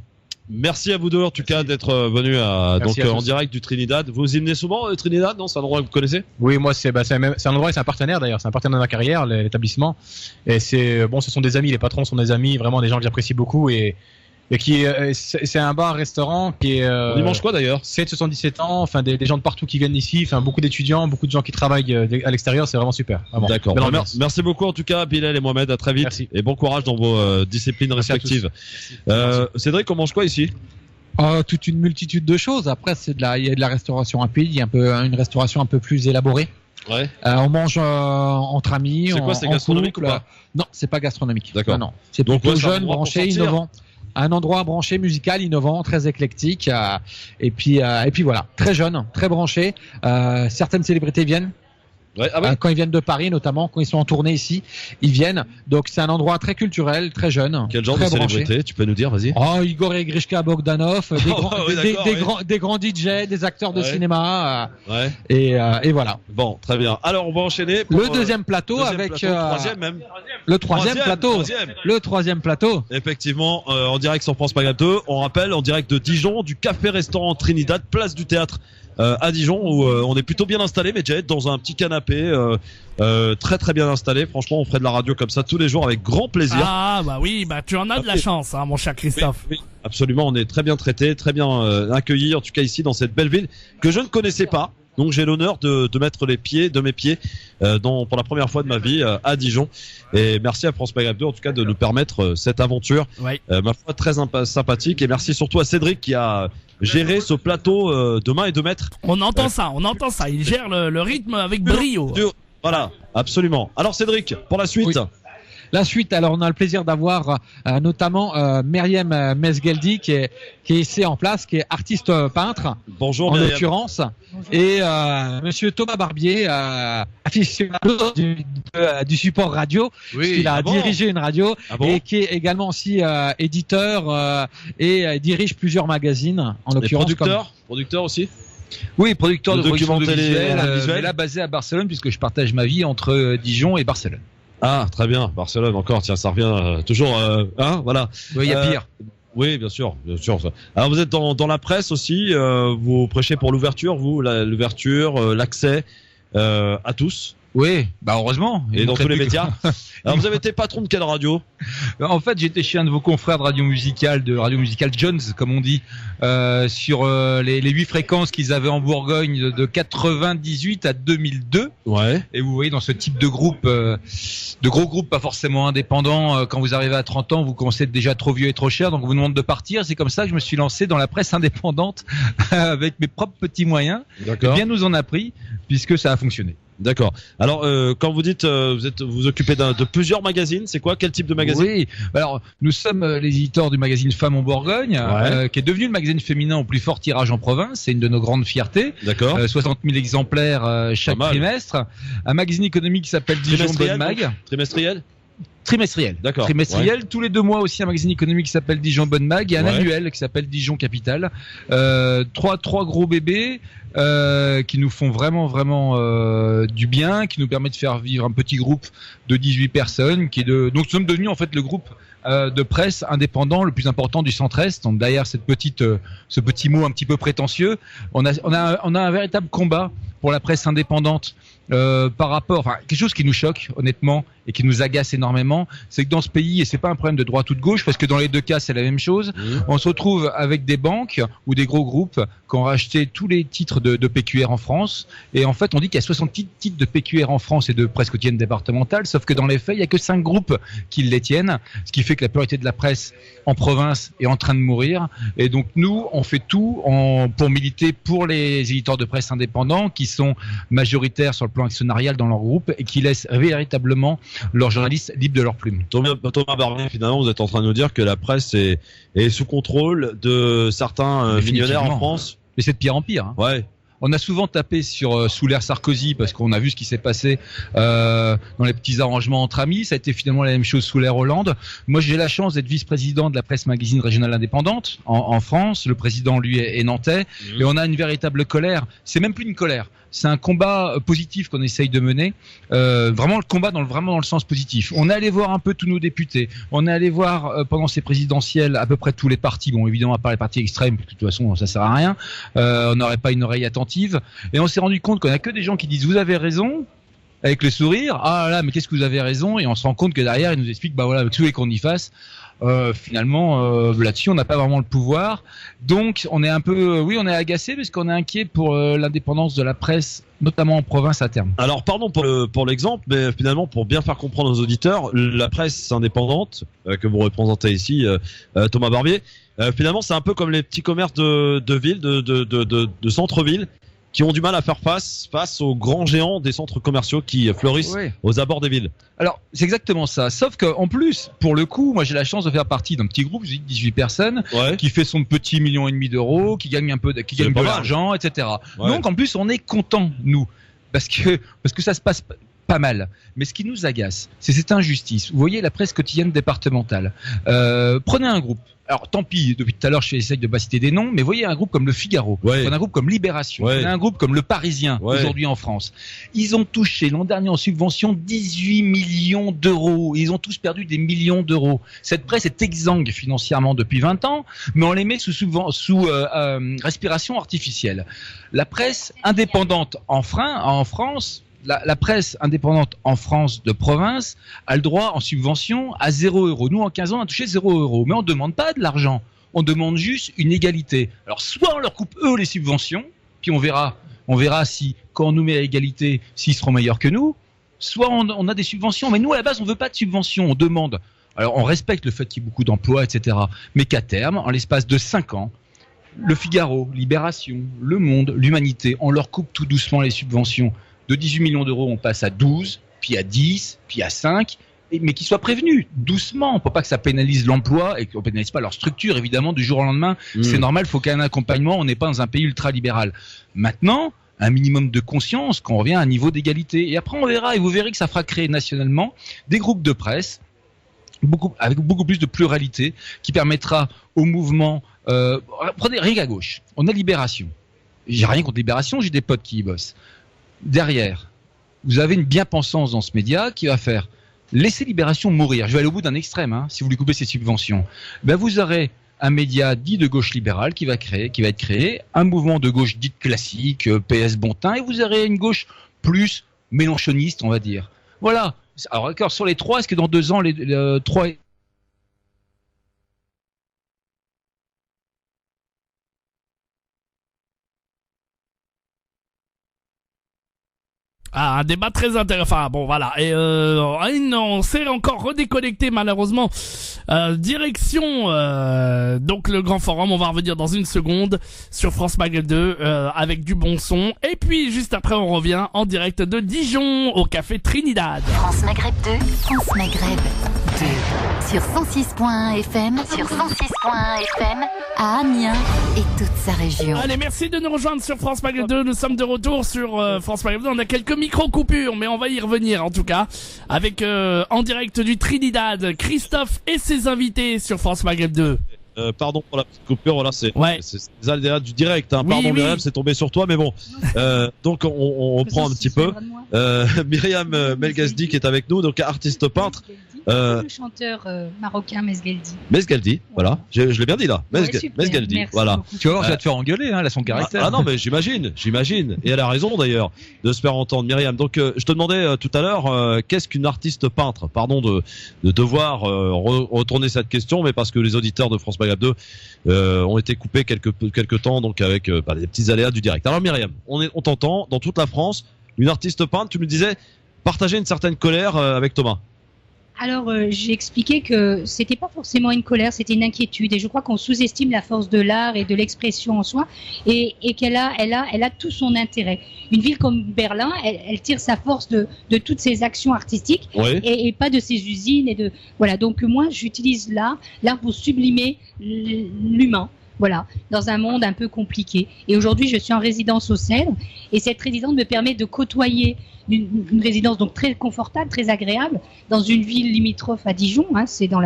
Merci à vous deux en tout cas d'être venus en direct du Trinidad. Vous y venez souvent Trinidad? Non, c'est un endroit que vous connaissez? Oui, moi c'est un endroit, c'est un partenaire d'ailleurs, c'est un partenaire de ma carrière, l'établissement. Et ce sont des amis, les patrons sont des amis, vraiment des gens que j'apprécie beaucoup et qui c'est un bar restaurant qui est on y mange quoi d'ailleurs? 77 ans, enfin des gens de partout qui viennent ici, enfin beaucoup d'étudiants, beaucoup de gens qui travaillent à l'extérieur, c'est vraiment super. D'accord. Merci beaucoup en tout cas Bilal et Mohamed, à très vite. Merci. Et bon courage dans vos disciplines respectives. Cédric, on mange quoi ici? Toute une multitude de choses. Après il y a de la restauration rapide, il y a une restauration un peu plus élaborée. Ouais. On mange entre amis. C'est quoi, c'est gastronomique ou pas? Non, c'est pas gastronomique. D'accord. Non. C'est plutôt jeune, branché, innovant. Un endroit branché, musical, innovant, très éclectique, et puis voilà, très jeune, très branché. Certaines célébrités viennent. Ouais, quand ils viennent de Paris, notamment quand ils sont en tournée ici, ils viennent. Donc c'est un endroit très culturel, très jeune. Quel genre de célébrité? Tu peux nous dire, vas-y. Igor et Grishka Bogdanov, des grands DJ, des acteurs de cinéma. Et voilà. Bon, très bien. Alors on va enchaîner. Le deuxième plateau avec troisième même. Le troisième plateau. Le troisième plateau. Effectivement, en direct sur France Maghreb 2. On rappelle, en direct de Dijon, du café-restaurant Trinidad, place du Théâtre. À Dijon où on est plutôt bien installé, mais déjà être dans un petit canapé très très bien installé. Franchement, on ferait de la radio comme ça tous les jours avec grand plaisir. Ah bah oui, bah tu en as de la chance, hein, mon cher Christophe. Oui, absolument, on est très bien traité, très bien accueilli, en tout cas ici dans cette belle ville que je ne connaissais pas. Donc j'ai l'honneur de mettre mes pieds pour la première fois de ma vie à Dijon. Et merci à France Maghreb 2 en tout cas de nous permettre cette aventure, ma foi très sympathique. Et merci surtout à Cédric qui a géré ce plateau de main et de maître. On entend ça. Il gère le rythme avec brio. Voilà, absolument. Alors Cédric, pour la suite. Oui. La suite, alors on a le plaisir d'avoir notamment Myriam Mesgeldi qui est ici en place, qui est artiste peintre. Bonjour en l'occurrence. Et Monsieur Thomas Barbier, aficionado du support radio, puisqu'il a dirigé une radio et qui est également aussi éditeur et dirige plusieurs magazines. En l'occurrence, producteur aussi. Oui, producteur de documents visuels, là basé à Barcelone puisque je partage ma vie entre Dijon et Barcelone. Ah, très bien. Barcelone encore, tiens, ça revient toujours, voilà. Oui, il y a pire. Oui, bien sûr. Alors, vous êtes dans la presse aussi, vous prêchez pour l'ouverture, l'accès, à tous. Oui, heureusement. Et dans tous les médias. Alors, vous avez été patron de quelle radio? En fait, j'étais chez un de vos confrères de radio musicale Jones, comme on dit, sur les 8 fréquences qu'ils avaient en Bourgogne de 98 à 2002. Ouais. Et vous voyez, dans ce type de groupe, de gros groupes pas forcément indépendants, quand vous arrivez à 30 ans, vous commencez à être déjà trop vieux et trop cher, donc on vous demande de partir. C'est comme ça que je me suis lancé dans la presse indépendante avec mes propres petits moyens. D'accord. Et bien nous en a pris, puisque ça a fonctionné. D'accord. Alors, quand vous dites vous occupez de plusieurs magazines, c'est quoi? Quel type de magazine? Oui. Alors, nous sommes les éditeurs du magazine Femmes en Bourgogne, qui est devenu le magazine féminin au plus fort tirage en province. C'est une de nos grandes fiertés. D'accord. 60 000 exemplaires chaque trimestre. Un magazine économique qui s'appelle Dijon Bonne Mag. Trimestriel. D'accord. Trimestriel. Tous les 2 mois aussi un magazine économique qui s'appelle Dijon Bonne Mag et un annuel qui s'appelle Dijon Capital. Trois gros bébés qui nous font vraiment du bien, qui nous permet de faire vivre un petit groupe de 18 personnes. Donc nous sommes devenus en fait le groupe de presse indépendant le plus important du Centre-Est. Donc derrière ce petit mot un petit peu prétentieux, on a un véritable combat pour la presse indépendante. Par rapport, quelque chose qui nous choque honnêtement et qui nous agace énormément, c'est que dans ce pays, et c'est pas un problème de droite ou de gauche, parce que dans les deux cas c'est la même chose, on se retrouve avec des banques ou des gros groupes qui ont racheté tous les titres de PQR en France, et en fait on dit qu'il y a 60 titres de PQR en France et de presse quotidienne départementale, sauf que dans les faits il y a que 5 groupes qui les tiennent, ce qui fait que la pluralité de la presse en province est en train de mourir, et donc nous on fait tout pour militer pour les éditeurs de presse indépendants qui sont majoritaires sur le plan actionnarial dans leur groupe et qui laissent véritablement leurs journalistes libres de leur plume. Thomas Barbier, finalement, vous êtes en train de nous dire que la presse est sous contrôle de certains millionnaires en France. Mais c'est de pire en pire. Hein. Ouais. On a souvent tapé sous l'ère Sarkozy parce qu'on a vu ce qui s'est passé dans les petits arrangements entre amis. Ça a été finalement la même chose sous l'ère Hollande. Moi, j'ai la chance d'être vice-président de la presse magazine régionale indépendante en France. Le président, lui, est nantais. Et on a une véritable colère. C'est même plus une colère. C'est un combat positif qu'on essaye de mener. Vraiment le combat vraiment dans le sens positif. On est allé voir un peu tous nos députés. On est allé voir pendant ces présidentielles à peu près tous les partis. Bon, évidemment, à part les partis extrêmes, parce que de toute façon, ça sert à rien. On n'aurait pas une oreille attentive. Et on s'est rendu compte qu'on a que des gens qui disent vous avez raison avec le sourire. Ah là, mais qu'est-ce que vous avez raison? Et on se rend compte que derrière, ils nous expliquent bah voilà, avec tout et qu'on y fasse. Finalement, là-dessus, on n'a pas vraiment le pouvoir. Donc, on est un peu, on est agacé parce qu'on est inquiet pour l'indépendance de la presse, notamment en province à terme. Alors, pardon pour l'exemple, mais finalement, pour bien faire comprendre aux auditeurs, la presse indépendante que vous représentez ici, Thomas Barbier, finalement, c'est un peu comme les petits commerces de ville, de centre-ville, qui ont du mal à faire face aux grands géants des centres commerciaux qui fleurissent aux abords des villes. Alors, c'est exactement ça. Sauf qu'en plus, pour le coup, moi j'ai la chance de faire partie d'un petit groupe, 18 personnes, qui fait son petit 1,5 million d'euros, qui gagne de l'argent, etc. Ouais. Donc en plus, on est content, nous, parce que ça se passe pas mal. Mais ce qui nous agace, c'est cette injustice. Vous voyez la presse quotidienne départementale. Prenez un groupe. Alors tant pis, depuis tout à l'heure j'essaie de pas citer des noms, mais voyez un groupe comme le Figaro, un groupe comme Libération, un groupe comme le Parisien aujourd'hui en France. Ils ont touché l'an dernier en subvention 18 millions d'euros. Ils ont tous perdu des millions d'euros. Cette presse est exsangue financièrement depuis 20 ans, mais on les met sous respiration artificielle. La presse indépendante en France, la presse indépendante en France de province a le droit en subvention à 0 €. Nous, en 15 ans, on a touché 0 €. Mais on ne demande pas de l'argent. On demande juste une égalité. Alors, soit on leur coupe eux les subventions, puis on verra si, quand on nous met à égalité, s'ils seront meilleurs que nous, soit on a des subventions. Mais nous, à la base, on ne veut pas de subventions. On demande. Alors, on respecte le fait qu'il y ait beaucoup d'emplois, etc. Mais qu'à terme, en l'espace de 5 ans, le Figaro, Libération, Le Monde, l'Humanité, on leur coupe tout doucement les subventions. De 18 millions d'euros, on passe à 12, puis à 10, puis à 5, mais qu'ils soient prévenus, doucement. On ne peut pas que ça pénalise l'emploi et qu'on ne pénalise pas leur structure, évidemment, du jour au lendemain. C'est normal, il faut qu'il y ait un accompagnement, on n'est pas dans un pays ultra-libéral. Maintenant, un minimum de conscience, qu'on revient à un niveau d'égalité. Et après, on verra, et vous verrez que ça fera créer nationalement des groupes de presse, avec beaucoup plus de pluralité, qui permettra au mouvement... prenez rien qu'à gauche, on a Libération. J'ai rien contre Libération, j'ai des potes qui y bossent. Derrière, vous avez une bien-pensance dans ce média qui va faire laisser Libération mourir. Je vais aller au bout d'un extrême, si vous lui coupez ses subventions. Vous aurez un média dit de gauche libérale qui va être créé, un mouvement de gauche dite classique, PS Bontin, et vous aurez une gauche plus mélenchoniste, on va dire. Voilà. Alors d'accord, sur les trois, est-ce que dans 2 ans, les trois... Ah, un débat très intéressant. Enfin, bon, voilà. Et on s'est encore redéconnecté malheureusement. Direction donc le Grand Forum. On va revenir dans une seconde sur France Maghreb 2 avec du bon son. Et puis juste après, on revient en direct de Dijon au café Trinidad. France Maghreb 2, France Maghreb 2 sur 106.1 FM, à Amiens et toute sa région. Allez, merci de nous rejoindre sur France Maghreb 2. Nous sommes de retour sur France Maghreb 2. On a quelques micro-coupures, mais on va y revenir en tout cas. Avec en direct du Trinidad, Christophe et ses invités sur France Maghreb 2. pardon pour la petite coupure, voilà, c'est les aléas du direct. Hein. Pardon Myriam, c'est tombé sur toi, mais bon. Donc on reprend un petit peu. Myriam Melgazdi qui est avec nous, donc artiste peintre. Le chanteur marocain Mesgeldi. Mesgeldi, voilà. Je l'ai bien dit là. Mesgeldi, voilà. Tu vas voir, je vais te faire engueuler, hein, là, son caractère. Ah non, mais j'imagine. Et elle a raison d'ailleurs de se faire entendre, Myriam. Donc je te demandais tout à l'heure, qu'est-ce qu'une artiste peintre? Pardon de devoir retourner cette question, mais parce que les auditeurs de France Maghreb 2 ont été coupés quelque temps, donc avec des petits aléas du direct. Alors Myriam, on t'entend dans toute la France. Une artiste peintre, tu me disais, partager une certaine colère avec Thomas. Alors, j'ai expliqué que c'était pas forcément une colère, c'était une inquiétude. Et je crois qu'on sous-estime la force de l'art et de l'expression en soi, et qu'elle a tout son intérêt. Une ville comme Berlin, elle tire sa force de toutes ses actions artistiques, et pas de ses usines voilà. Donc moi, j'utilise l'art pour sublimer l'humain. Voilà, dans un monde un peu compliqué. Et aujourd'hui, je suis en résidence au Cèdre, et cette résidence me permet de côtoyer une résidence donc très confortable, très agréable, dans une ville limitrophe à Dijon, hein, c'est en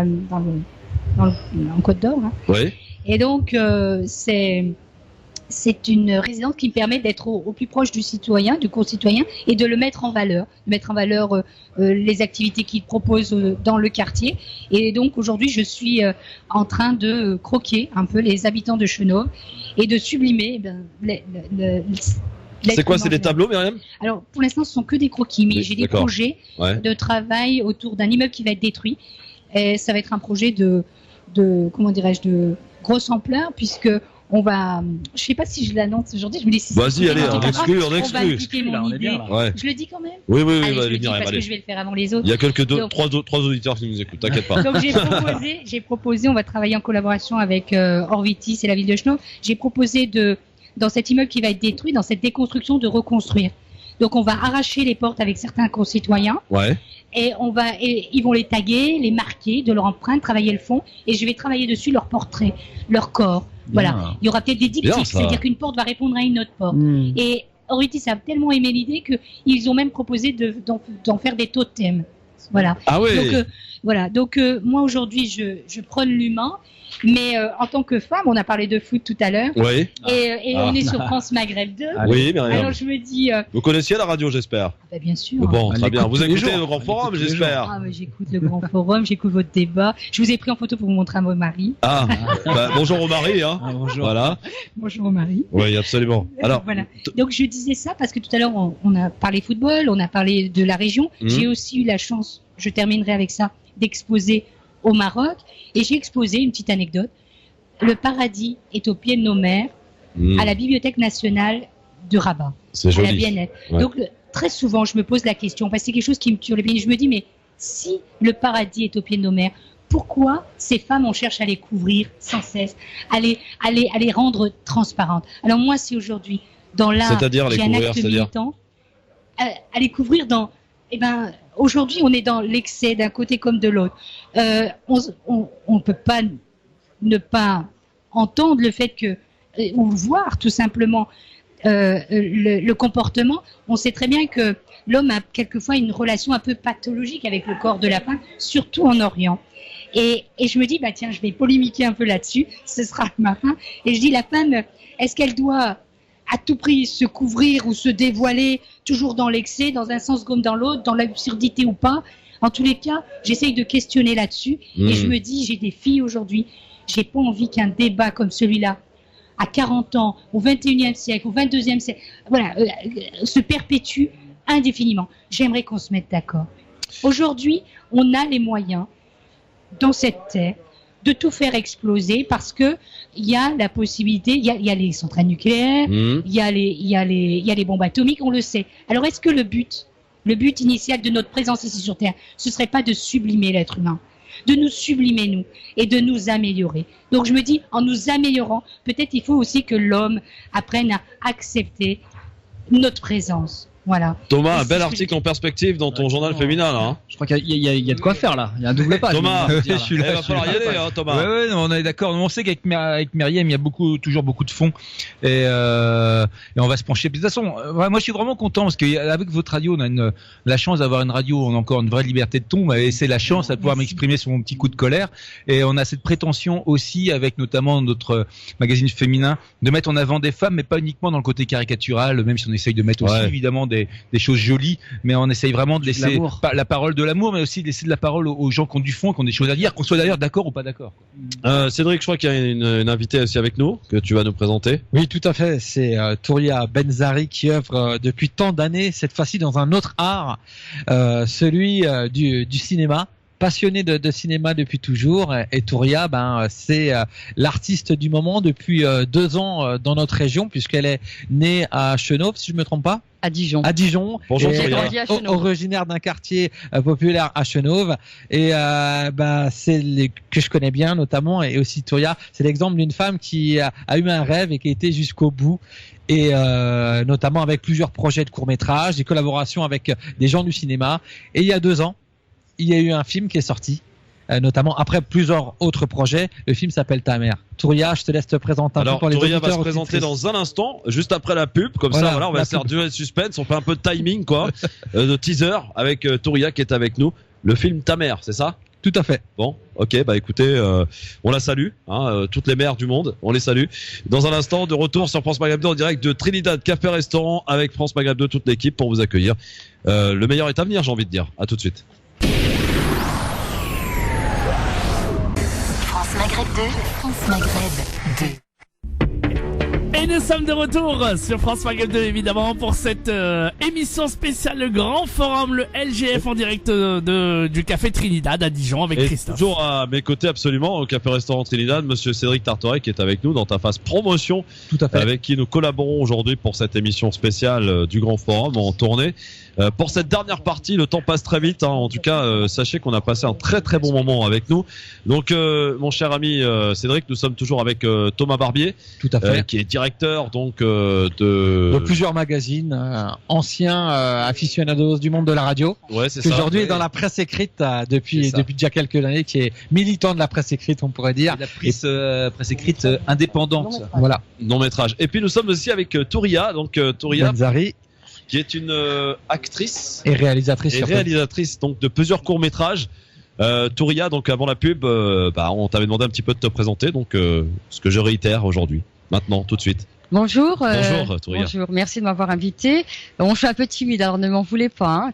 Côte d'Or. Hein. Ouais. Et donc, c'est une résidence qui me permet d'être au plus proche du citoyen, du concitoyen, et de le mettre en valeur, les activités qu'il propose dans le quartier. Et donc aujourd'hui, je suis en train de croquer un peu les habitants de Chenôve et de sublimer c'est quoi, c'est des tableaux, Myriam? Alors, pour l'instant, ce sont que des croquis, mais j'ai des projets de travail autour d'un immeuble qui va être détruit. Et ça va être un projet de grosse ampleur, puisque on va, je sais pas si je l'annonce aujourd'hui, je me dis si vas-y, allez, on exclut. On va expliquer mon idée. Je le dis quand même? Oui, allez, je le dis parce que je vais le faire avant les autres. Il y a trois auditeurs qui nous écoutent, t'inquiète pas. Donc j'ai proposé, on va travailler en collaboration avec Orvitis et la ville de Chenôve. J'ai proposé dans cet immeuble qui va être détruit, dans cette déconstruction, de reconstruire. Donc on va arracher les portes avec certains concitoyens. Ouais. Et ils vont les taguer, les marquer de leur empreinte, travailler le fond, et je vais travailler dessus leur portrait, leur corps. Bien. Voilà. Il y aura peut-être des diptyques, c'est-à-dire qu'une porte va répondre à une autre porte. Et Orvitis a tellement aimé l'idée qu'ils ont même proposé d'en faire des totems. Voilà. Ah oui. Donc moi aujourd'hui je prône l'humain, mais en tant que femme, on a parlé de foot tout à l'heure. Oui. Et on est sur France Maghreb 2. Oui, Myriam. Alors je me dis. Vous connaissiez la radio, j'espère. Bien sûr. Bon, très bien. Vous écoutez le Grand Forum, j'espère. Ah, j'écoute le Grand Forum, j'écoute votre débat. Je vous ai pris en photo pour vous montrer à mon mari. Ah, bonjour au mari, hein. Bonjour. Voilà. Bonjour au mari. Oui, absolument. Alors. Voilà. Donc je disais ça parce que tout à l'heure on a parlé football, on a parlé de la région. J'ai aussi eu la chance, je terminerai avec ça, d'exposer au Maroc, et j'ai exposé une petite anecdote. Le paradis est au pied de nos mers, à la Bibliothèque nationale de Rabat, à la BNF. Ouais. Donc très souvent, je me pose la question, parce que c'est quelque chose qui me tue les pieds. Je me dis, mais si le paradis est au pied de nos mers, pourquoi ces femmes, on cherche à les couvrir sans cesse, à les rendre transparentes? Alors moi, si aujourd'hui, dans l'art, j'ai un acte militant, à les couvrir dans... aujourd'hui, on est dans l'excès d'un côté comme de l'autre. On peut pas ne pas entendre le fait que, ou voir tout simplement le comportement. On sait très bien que l'homme a quelquefois une relation un peu pathologique avec le corps de la femme, surtout en Orient. Et je me dis, tiens, je vais polémiquer un peu là-dessus, ce sera ma fin. Et je dis, la femme, est-ce qu'elle doit à tout prix se couvrir ou se dévoiler, toujours dans l'excès, dans un sens comme dans l'autre, dans l'absurdité ou pas? En tous les cas, j'essaye de questionner là-dessus, et je me dis, j'ai des filles aujourd'hui, j'ai pas envie qu'un débat comme celui-là, à 40 ans, au 21e siècle, au 22e siècle, se perpétue indéfiniment. J'aimerais qu'on se mette d'accord. Aujourd'hui, on a les moyens, dans cette terre, de tout faire exploser, parce que il y a la possibilité, il y a les centrales nucléaires, il y a les bombes atomiques, on le sait. Alors est-ce que le but initial de notre présence ici sur Terre, ce serait pas de sublimer l'être humain, de nous sublimer nous et de nous améliorer? Donc je me dis, en nous améliorant, peut-être il faut aussi que l'homme apprenne à accepter notre présence. Voilà. Thomas, un bel article en perspective dans ton journal féminin, là. Hein. Je crois qu'il y a de quoi faire, là. Il y a un double page. Thomas, je suis là. Il va falloir y aller, hein, Thomas. Ouais, non, on est d'accord. On sait qu'avec Meriem, il y a toujours beaucoup de fonds. Et on va se pencher. De toute façon, moi, je suis vraiment content parce qu'avec votre radio, on a la chance d'avoir une radio, on a encore une vraie liberté de ton. Et c'est la chance de pouvoir m'exprimer sur mon petit coup de colère. Et on a cette prétention aussi, avec notamment notre magazine féminin, de mettre en avant des femmes, mais pas uniquement dans le côté caricatural, même si on essaye de mettre aussi, évidemment, des choses jolies, mais on essaye vraiment de laisser la parole de l'amour, mais aussi de laisser de la parole aux gens qui ont du fond, qui ont des choses à dire, qu'on soit d'ailleurs d'accord ou pas d'accord. Cédric, je crois qu'il y a une invitée aussi avec nous, que tu vas nous présenter. Oui, tout à fait. C'est Touria Benzari qui œuvre depuis tant d'années, cette fois-ci dans un autre art, celui du cinéma. Passionnée de cinéma depuis toujours, et Touria, c'est l'artiste du moment depuis 2 ans dans notre région, puisqu'elle est née à Chenôve, si je me trompe pas. À Dijon. À Dijon. Bonjour, originaire d'un quartier populaire à Chenôve, et que je connais bien notamment, et aussi Touria, c'est l'exemple d'une femme qui a eu un rêve et qui a été jusqu'au bout. Et notamment avec plusieurs projets de courts-métrages, des collaborations avec des gens du cinéma. Et il y a 2 ans, il y a eu un film qui est sorti, notamment après plusieurs autres projets. Le film s'appelle Ta mère. Touria, je te laisse te présenter un peu pour les auditeurs. Touria va se présenter dans un instant, juste après la pub, comme ça, on va se faire durer le suspense, on fait un peu de timing, de teaser avec Touria qui est avec nous. Le film Ta mère, c'est ça? Tout à fait. Bon, ok, écoutez, on la salue, toutes les mères du monde, on les salue. Dans un instant, de retour sur France Maghreb 2 en direct de Trinidad Café Restaurant avec France Maghreb 2, toute l'équipe pour vous accueillir. Le meilleur est à venir, j'ai envie de dire. À tout de suite. France Maghreb 2, France Maghreb 2. Et nous sommes de retour sur France Maghreb 2 évidemment pour cette émission spéciale, le grand forum, le LGF en direct du Café Trinidad à Dijon avec Christophe. Toujours à mes côtés absolument au Café Restaurant Trinidad, monsieur Cédric Tartoret qui est avec nous dans ta phase promotion. Tout à fait. Avec qui nous collaborons aujourd'hui pour cette émission spéciale du grand forum en tournée. Pour cette dernière partie, le temps passe très vite. En tout cas, sachez qu'on a passé un très très bon moment avec nous. Donc, mon cher ami Cédric, nous sommes toujours avec Thomas Barbier, tout à fait, qui est directeur donc de plusieurs magazines, ancien aficionados du monde de la radio. Ouais, c'est ça. Aujourd'hui, est dans la presse écrite depuis déjà quelques années, qui est militant de la presse écrite, on pourrait dire. Et la presse écrite indépendante. Voilà. Non-métrage. Et puis nous sommes aussi avec Touria, donc Touria Benzari, qui est une actrice et réalisatrice donc de plusieurs courts-métrages. Touria, donc avant la pub, on t'avait demandé un petit peu de te présenter, donc ce que je réitère aujourd'hui, maintenant, tout de suite. Bonjour. Bonjour Touria. Bonjour, merci de m'avoir invité. Bon, je suis un peu timide, alors ne m'en voulez pas.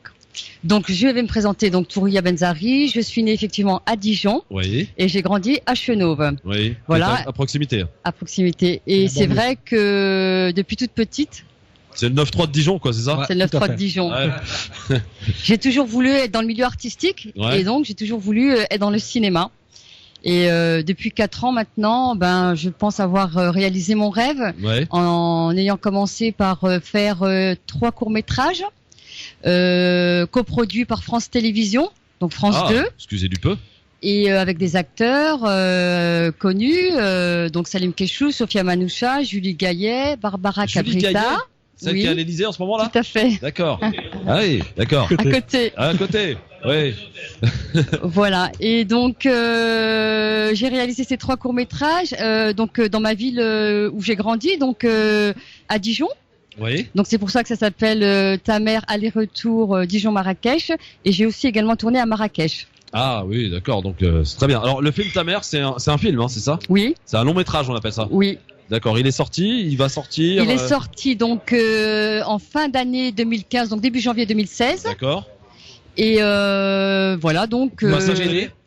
Donc je vais me présenter, donc Touria Benzari. Je suis née effectivement à Dijon. Oui. Et j'ai grandi à Chenôve. Oui. Voilà. À proximité. À proximité. Et c'est vrai que depuis toute petite. C'est le 9-3 de Dijon, quoi, c'est ça? C'est le 9-3 de Dijon. Ouais. J'ai toujours voulu être dans le milieu artistique, et donc j'ai toujours voulu être dans le cinéma. Et depuis 4 ans maintenant, je pense avoir réalisé mon rêve en ayant commencé par faire 3 courts-métrages coproduits par France Télévisions, donc France 2. Excusez du peu. Et avec des acteurs connus, donc Salim Kéchou, Sophia Manoucha, Julie Gaillet, Barbara Cabrita. Celle qui est à l'Élysée en ce moment-là? Tout à fait. D'accord. Ah oui, d'accord. À côté. Oui. Voilà. Et donc j'ai réalisé ces 3 courts-métrages donc dans ma ville où j'ai grandi, donc à Dijon. Oui. Donc c'est pour ça que ça s'appelle Ta mère aller-retour Dijon-Marrakech, et j'ai aussi également tourné à Marrakech. Ah oui, d'accord. Donc c'est très bien. Alors le film Ta mère, c'est un film, c'est ça? Oui. C'est un long métrage, on appelle ça. Oui. D'accord, il est sorti, il va sortir. Il est sorti donc en fin d'année 2015, donc début janvier 2016. D'accord. Et voilà donc.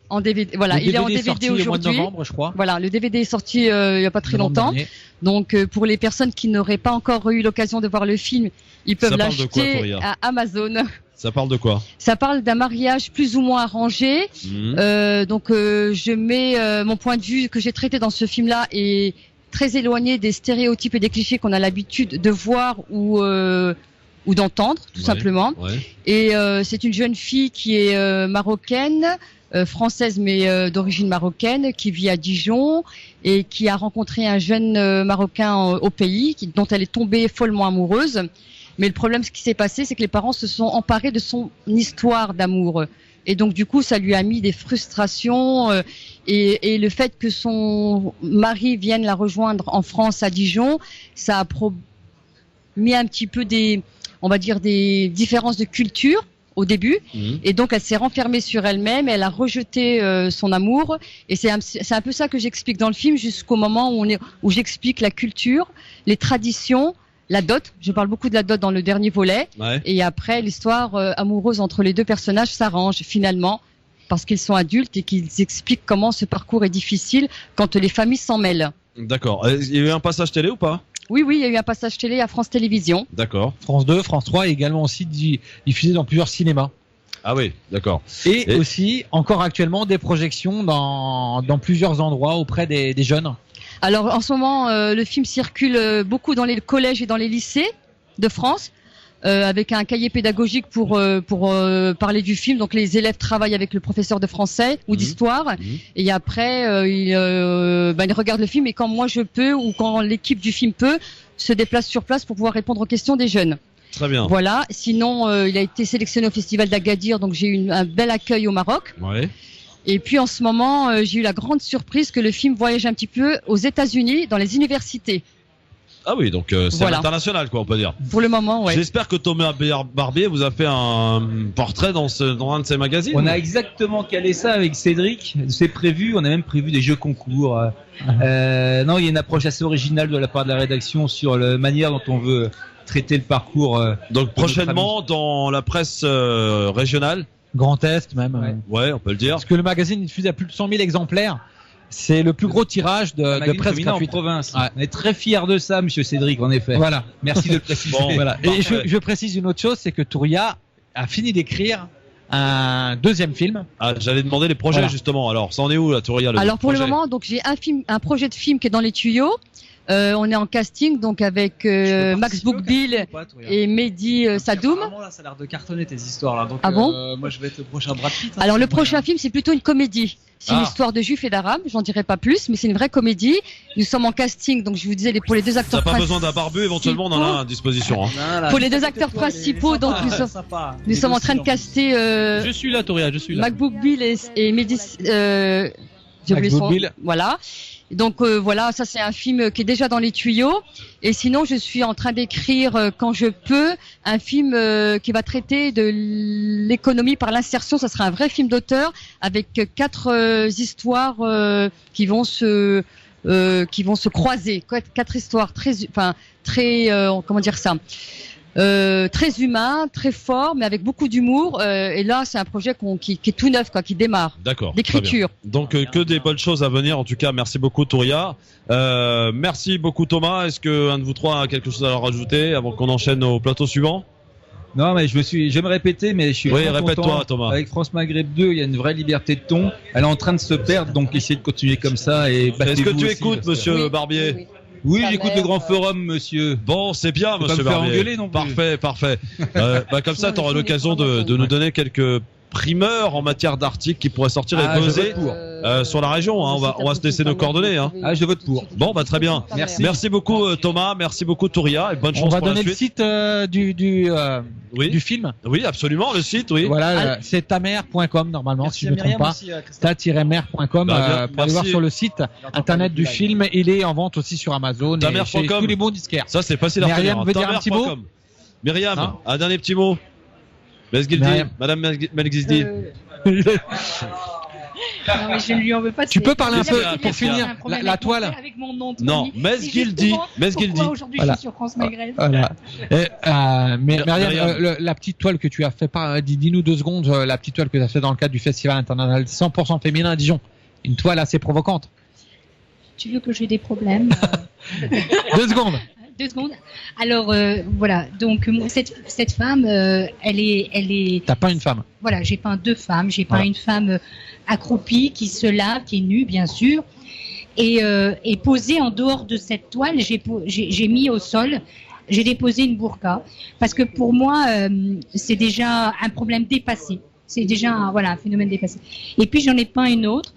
En DVD, voilà, il est en DVD aujourd'hui. Au mois de novembre, je crois. Voilà, le DVD est sorti il y a pas très longtemps. Donc pour les personnes qui n'auraient pas encore eu l'occasion de voir le film, ils peuvent l'acheter à Amazon. Ça parle de quoi? Ça parle d'un mariage plus ou moins arrangé. Donc je mets mon point de vue que j'ai traité dans ce film-là et très éloigné des stéréotypes et des clichés qu'on a l'habitude de voir ou d'entendre, tout simplement. Ouais. Et c'est une jeune fille qui est marocaine, française mais d'origine marocaine, qui vit à Dijon et qui a rencontré un jeune marocain au pays, dont elle est tombée follement amoureuse. Mais le problème, ce qui s'est passé, c'est que les parents se sont emparés de son histoire d'amour. Et donc, du coup, ça lui a mis des frustrations. Et le fait que son mari vienne la rejoindre en France, à Dijon, ça a mis un petit peu des différences de culture au début. Et donc, elle s'est renfermée sur elle-même. Elle a rejeté son amour. Et c'est un peu ça que j'explique dans le film, jusqu'au moment où j'explique la culture, les traditions, la dot. Je parle beaucoup de la dot dans le dernier volet. Ouais. Et après, l'histoire amoureuse entre les deux personnages s'arrange finalement parce qu'ils sont adultes et qu'ils expliquent comment ce parcours est difficile quand les familles s'en mêlent. D'accord. Il y a eu un passage télé ou pas ? Oui, il y a eu un passage télé à France Télévisions. D'accord. France 2, France 3 et également aussi diffusé dans plusieurs cinémas. Ah oui, d'accord. Et aussi, encore actuellement, des projections dans plusieurs endroits auprès des jeunes. Alors en ce moment, le film circule beaucoup dans les collèges et dans les lycées de France, avec un cahier pédagogique pour parler du film. Donc les élèves travaillent avec le professeur de français ou d'histoire, et après ils regardent le film. Et quand moi je peux ou quand l'équipe du film peut, se déplace sur place pour pouvoir répondre aux questions des jeunes. Très bien. Voilà. Sinon, il a été sélectionné au Festival d'Agadir, donc j'ai eu un bel accueil au Maroc. Ouais. Et puis en ce moment, j'ai eu la grande surprise que le film voyage un petit peu aux États-Unis, dans les universités. Ah oui, donc c'est international, quoi, on peut dire. Pour le moment, ouais. J'espère que Thomas Barbier vous a fait un portrait dans un de ses magazines. On a exactement calé ça avec Cédric. C'est prévu. On a même prévu des jeux concours. Non, il y a une approche assez originale de la part de la rédaction sur la manière dont on veut traiter le parcours. Donc prochainement dans la presse régionale. Grand Est même. Ouais, on peut le dire. Parce que le magazine diffuse à plus de 100 000 exemplaires. C'est le plus gros tirage de presse gratuite en province. Ouais. On est très fiers de ça, monsieur Cédric, en effet. Voilà. Merci de le préciser. Bon, voilà. Et je précise une autre chose, c'est que Touria a fini d'écrire un deuxième film. Ah, j'allais demander les projets justement. Alors, ça en est où la Touria? Alors pour le moment, donc j'ai un projet de film qui est dans les tuyaux. On est en casting donc avec Max Bookbill et Mehdi Sadoum. Là, ça a l'air de cartonner tes histoires là. Donc, ah bon moi je vais être le prochain Brad Pitt. Alors le prochain film c'est plutôt une comédie. C'est une histoire de juifs et d'arabes, j'en dirai pas plus, mais c'est une vraie comédie. Nous sommes en casting, donc je vous disais pour les deux acteurs principaux. T'as pas besoin d'un barbu, éventuellement on en a à disposition. Hein. Pour les deux acteurs principaux, donc nous sommes en train de caster. Je suis là, Touria, je suis là. Max Bookbill et Mehdi. J'ai oublié son. Voilà. Donc voilà, ça c'est un film qui est déjà dans les tuyaux. Et sinon, je suis en train d'écrire quand je peux un film qui va traiter de l'économie par l'insertion. Ça sera un vrai film d'auteur avec 4 histoires qui vont se croiser. 4 histoires très comment dire ça. Très humain, très fort, mais avec beaucoup d'humour. Et là, c'est un projet qui est tout neuf, quoi, qui démarre. D'accord. D'écriture. Donc, que des bonnes choses à venir. En tout cas, merci beaucoup, Touria. Merci beaucoup, Thomas. Est-ce que un de vous trois a quelque chose à rajouter avant qu'on enchaîne au plateau suivant? Non, mais je vais me répéter, mais je suis vraiment répète-toi, Thomas. Avec France Maghreb 2, il y a une vraie liberté de ton. Elle est en train de se perdre, donc essayez de continuer comme ça. Est-ce que tu écoutes, monsieur Barbier? Oui, j'écoute le Grand Forum, monsieur. Bon, c'est bien, monsieur Barbier. Pas me faire engueuler non plus. Parfait. Comme ça, tu auras l'occasion de nous donner quelques primeurs en matière d'articles qui pourraient sortir et poser sur la région. Hein. On va se laisser nos coordonnées. Hein. Je vote pour. Bon, très bien. Merci beaucoup, Thomas. Merci beaucoup, Touria. Et bonne chance pour la suite. On va donner le site du film. Oui, absolument, le site, oui. Voilà, c'est tamer.com normalement, si je ne me trompe pas. ta-mer.com pour aller voir sur le site internet du film. Il est en vente aussi sur Amazon et chez tous les bons disquaires. Ça, c'est facile à retenir. Myriam veut dire un petit mot. Myriam, un dernier petit mot. Madame Melgizdi. Non, mais je ne lui en veux pas. Tu peux parler un peu pour finir la toile. Avec mon nom de non, Mesgildi. Aujourd'hui, je suis sur France Maghreb. Voilà. Myriam, la petite toile que tu as fait, dis-nous 2 secondes, la petite toile que tu as fait dans le cadre du Festival international 100% féminin à Dijon. Une toile assez provocante. Tu veux que j'ai des problèmes 2 secondes. 2 secondes. Alors voilà, donc cette femme, elle est. T'as pas une femme. Voilà, j'ai peint 2 femmes. J'ai peint une femme accroupie qui se lave, qui est nue bien sûr, et posée en dehors de cette toile. J'ai mis au sol. J'ai déposé une burqa parce que pour moi c'est déjà un problème dépassé. C'est déjà un phénomène dépassé. Et puis j'en ai peint une autre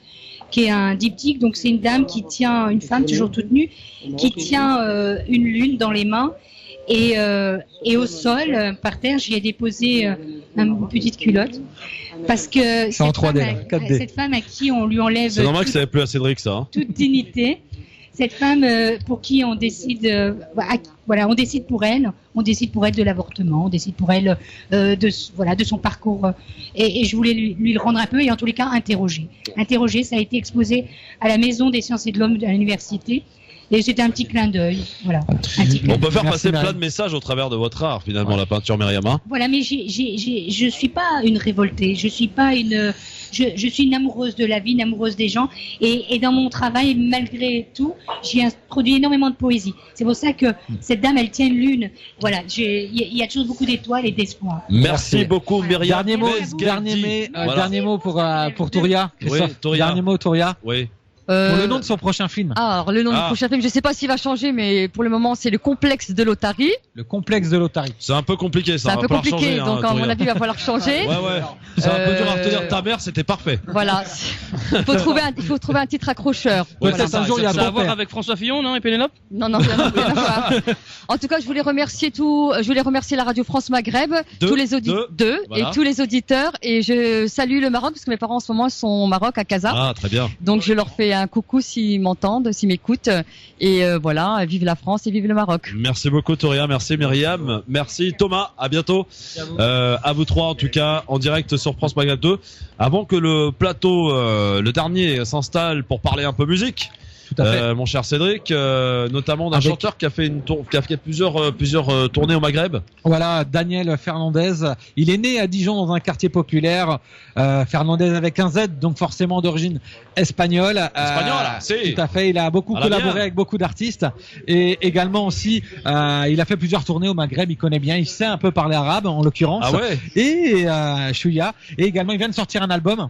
qui est un diptyque, donc c'est une dame qui tient, une femme toujours toute nue, qui tient une lune dans les mains Et au sol, par terre, j'y ai déposé une petite culotte. Parce que cette femme à qui on lui enlève. C'est normal que ça n'ait plus à Cédric, ça. Hein. Toute dignité. Cette femme pour qui on décide, on décide pour elle de l'avortement, on décide pour elle de son parcours. Et je voulais lui le rendre un peu et en tous les cas interroger. Ça a été exposé à la Maison des Sciences et de l'Homme à l'université. Et c'était un petit clin d'œil. Voilà. On peut faire passer plein de messages au travers de votre art, finalement, la peinture Myriam. Voilà, mais je suis pas une révoltée. Je suis une amoureuse de la vie, une amoureuse des gens. Et dans mon travail, malgré tout, j'ai introduit énormément de poésie. C'est pour ça que cette dame, elle tient une lune. Voilà, il y a toujours beaucoup d'étoiles et d'espoir. Merci beaucoup, Myriam. Dernier mot pour Touria. Oui, Touria. Dernier mot, Touria. Oui. Pour le nom de son prochain film. Alors, le nom du prochain film, je sais pas s'il va changer, mais pour le moment, c'est le complexe de l'Otari. Le complexe de l'Otari. C'est un peu compliqué, ça. C'est un peu compliqué, donc à mon avis, il va falloir changer. Ouais. C'est un peu dur à retenir. Ta mère, c'était parfait. Voilà. Il faut trouver un titre accrocheur. Peut-être un jour, il y a à voir avec François Fillon, non, et Pénélope? Non. En tout cas, je voulais remercier la Radio France Maghreb, tous les auditeurs, et je salue le Maroc, parce que mes parents en ce moment sont au Maroc, à Casa. Ah, très bien. Donc, je leur fais un coucou s'ils m'entendent, s'ils m'écoutent. Et voilà, vive la France et vive le Maroc. Merci beaucoup, Touria. Merci, Myriam. Merci, Thomas. À bientôt. À vous trois, en tout cas, en direct sur France Maghreb 2. Avant que le plateau, le dernier, s'installe pour parler un peu musique. Tout à fait. Mon cher Cédric, notamment d'un chanteur qui a fait plusieurs tournées au Maghreb. Voilà, Daniel Fernandez. Il est né à Dijon dans un quartier populaire. Fernandez avec un Z, donc forcément d'origine espagnole. Tout à fait. Il a beaucoup collaboré avec beaucoup d'artistes et également aussi, il a fait plusieurs tournées au Maghreb. Il connaît bien. Il sait un peu parler arabe en l'occurrence. Ah ouais. Et chouïa. Et également, il vient de sortir un album.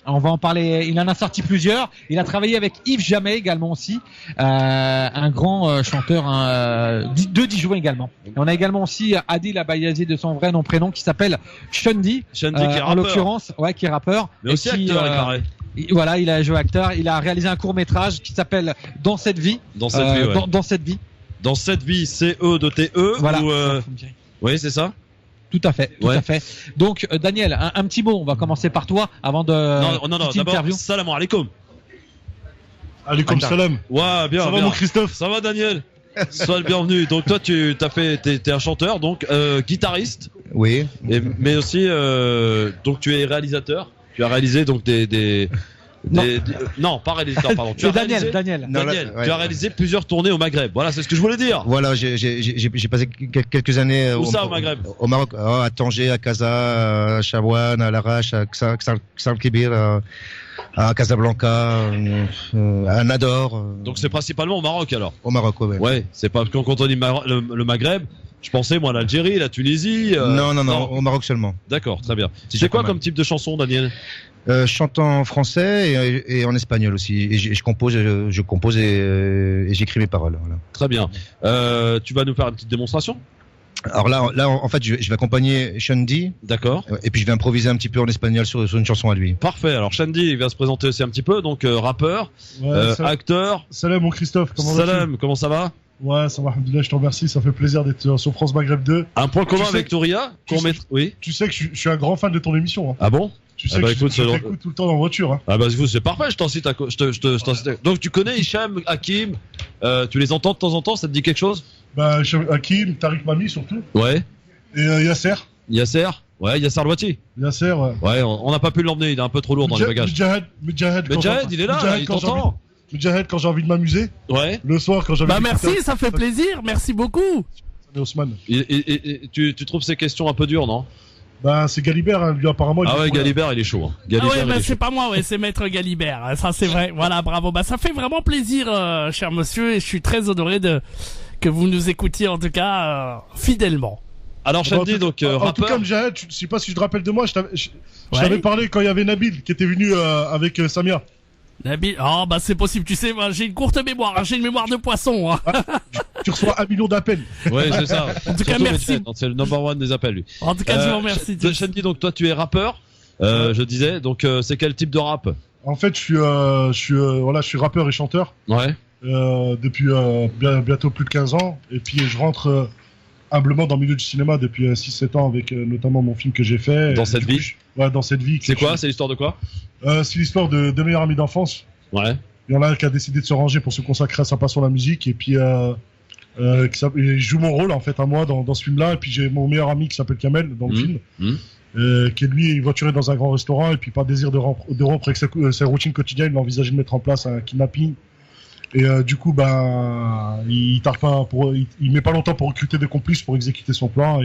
On va en parler. Il en a sorti plusieurs. Il a travaillé avec Yves Jamais également aussi, un grand chanteur de Dijon également. Et on a également aussi Adil Abayazi de son vrai nom prénom qui s'appelle Shundi, qui est rappeur. En l'occurrence, qui est rappeur. Mais aussi acteur, il paraît. Voilà, il a joué acteur. Il a réalisé un court métrage qui s'appelle Dans cette vie. Dans cette vie. Dans cette vie. Dans cette vie, C-E-D-T-E. Voilà. Oui, c'est ça. Tout à fait. Donc, Daniel, un petit mot. On va commencer par toi avant de. Non. D'abord, salam alaikum. Alaikum salam. Ouais, bien. Ça va, mon Christophe? Ça va, Daniel? Sois le bienvenu. Donc, toi, t'es un chanteur, donc guitariste. Oui. Mais aussi, donc tu es réalisateur. Tu as réalisé donc non, pas réalisateur, pardon. C'est Daniel. Tu as réalisé plusieurs tournées au Maghreb. Voilà, c'est ce que je voulais dire. Voilà, j'ai passé quelques années au Maghreb. Au Maroc, à Tanger, à Casa, à Chaouane, à Larache, à Ksalkibir, à Casablanca, à Nador. Donc c'est principalement au Maroc alors. Au Maroc, ouais. Ouais, c'est pas quand on dit le Maghreb. Je pensais moi à l'Algérie, la Tunisie. Non, au Maroc seulement. D'accord, très bien. C'est quoi comme type de chanson, Daniel? Je chante en français et en espagnol aussi. Et je compose et j'écris mes paroles. Voilà. Très bien. Tu vas nous faire une petite démonstration? Alors là, en fait, je vais accompagner Shundi. D'accord. Et puis je vais improviser un petit peu en espagnol sur une chanson à lui. Parfait. Alors Shundi, il va se présenter aussi un petit peu. Donc rappeur, acteur. Salam, mon Christophe. Comment ça va? Ouais, ça va, alhamdoulilah, je te remercie, ça fait plaisir d'être sur France Maghreb 2. Un point commun avec Touria. Oui. Tu sais que je suis un grand fan de ton émission. Hein. Ah bon? Tu sais que je t'écoute tout le temps en voiture. Hein. Ah bah c'est parfait, je t'en cite. Donc tu connais Hicham, Hakim, tu les entends de temps en temps, ça te dit quelque chose? Bah Hakim, Tariq Mami surtout. Ouais. Et Yasser. Ouais, Yasser Louati. Yasser, ouais. Ouais, on n'a pas pu l'emmener, il est un peu trop lourd dans les bagages. Medjahed, il est là, il t'entend. Medjahed, quand j'ai envie de m'amuser. Ouais. Le soir, quand j'ai envie de merci, ça fait plaisir, merci beaucoup. Osman. Et tu trouves ces questions un peu dures, non? Bah c'est Galibert, hein, lui apparemment. Galibert il est chaud. Hein. C'est pas moi, c'est Maître Galibert. Ça c'est vrai. Voilà, bravo. Bah ça fait vraiment plaisir, cher monsieur, et je suis très honoré que vous nous écoutiez en tout cas fidèlement. Alors Shundi, donc rappeur. En tout cas, Mjahed, je sais pas si je te rappelle de moi, je t'avais parlé quand il y avait Nabil qui était venu avec Samia. Nabil, bah c'est possible, tu sais, moi, j'ai une courte mémoire, j'ai une mémoire de poisson. Hein. Tu reçois 1 million d'appels. Ouais, c'est ça. En tout cas, merci. C'est le number one des appels, lui. En tout cas, je vous remercie. Shundi, donc toi tu es rappeur, je disais, donc c'est quel type de rap? En fait, je suis rappeur et chanteur. Ouais. Depuis bientôt plus de 15 ans, et puis je rentre humblement dans le milieu du cinéma depuis 6-7 ans avec notamment mon film que j'ai fait. Dans cette vie. Ouais, dans cette vie. C'est quoi? C'est l'histoire de quoi? C'est l'histoire de deux meilleurs amis d'enfance. Ouais. Il y en a un qui a décidé de se ranger pour se consacrer à sa passion, la musique, et puis il joue mon rôle en fait à moi dans ce film-là. Et puis j'ai mon meilleur ami qui s'appelle Kamel dans le film, qui lui est voituré dans un grand restaurant et puis par désir de rompre avec sa routine quotidienne, il a envisagé de mettre en place un kidnapping. Et du coup, il met pas longtemps pour recruter des complices pour exécuter son plan.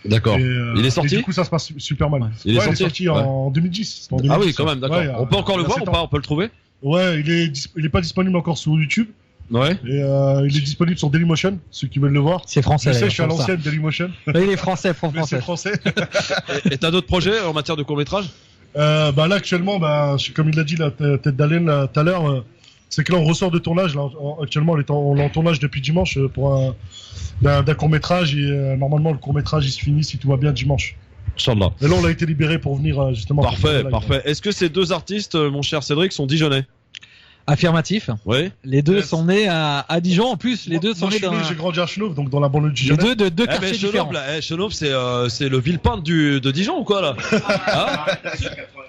D'accord. Il est sorti. Et du coup, ça se passe super mal. Il est sorti en 2010. Ah oui, quand même, d'accord. On peut encore le voir ou pas? On peut le trouver? Ouais, il est pas disponible encore sur YouTube. Ouais. Et il est disponible sur Dailymotion, ceux qui veulent le voir. C'est français. Je sais, je suis à l'ancienne Dailymotion. Oui, il est français, C'est français. Et t'as d'autres projets en matière de court-métrage? Là, actuellement, comme il l'a dit, la tête d'Alain tout à l'heure, c'est que là, on ressort de tournage. Là, actuellement, on est en tournage depuis dimanche pour d'un court-métrage. Et normalement, le court-métrage, il se finit, si tout va bien, dimanche. Inch'Allah. Et là, on a été libéré pour venir justement. Parfait, parfait. Est-ce que ces deux artistes, mon cher Cédric, sont dijonnais? Affirmatif. Oui. Les deux sont nés à Dijon. En plus, les deux sont nés dans. J'ai grandi à Chenôve, donc dans la banlieue de Dijon. Les deux quartiers différents. Chenôve, c'est le Villepinte de Dijon ou quoi là?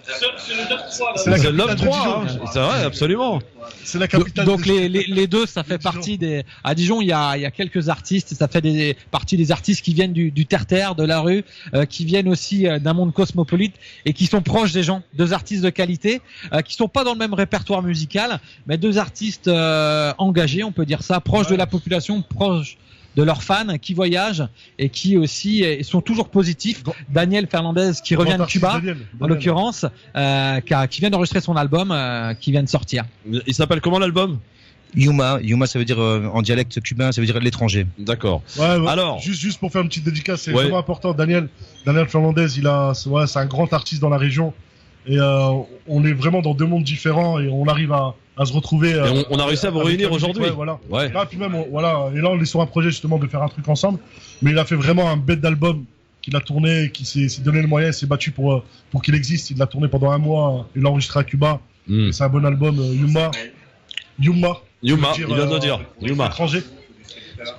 C'est le 9-3. C'est vrai, absolument. C'est la capitale. Donc les deux, ça fait partie des. À Dijon, il y a quelques artistes. Ça fait partie des artistes qui viennent du terre-terre, de la rue, qui viennent aussi d'un monde cosmopolite et qui sont proches des gens. Deux artistes de qualité, qui sont pas dans le même répertoire musical, mais deux artistes engagés, on peut dire ça, proches de la population, proches de leurs fans, qui voyagent et qui aussi sont toujours positifs. Daniel Fernandez qui revient de Cuba, en l'occurrence, qui vient d'enregistrer son album, qui vient de sortir. Il s'appelle comment l'album? Yuma, ça veut dire en dialecte cubain, ça veut dire l'étranger. D'accord. Ouais. Alors, juste pour faire une petite dédicace, c'est vraiment important. Daniel Fernandez, c'est un grand artiste dans la région. Et on est vraiment dans deux mondes différents et on arrive à se retrouver. Et on a réussi à vous réunir aujourd'hui. Voilà. Là, puis même, et là, on est sur un projet justement de faire un truc ensemble. Mais il a fait vraiment un bête d'album qu'il a tourné, qui s'est donné le moyen, s'est battu pour qu'il existe. Il l'a tourné pendant un mois. Il l'a enregistré à Cuba. C'est un bon album. Yuma. Il vient de le dire. Yuma. Étranger.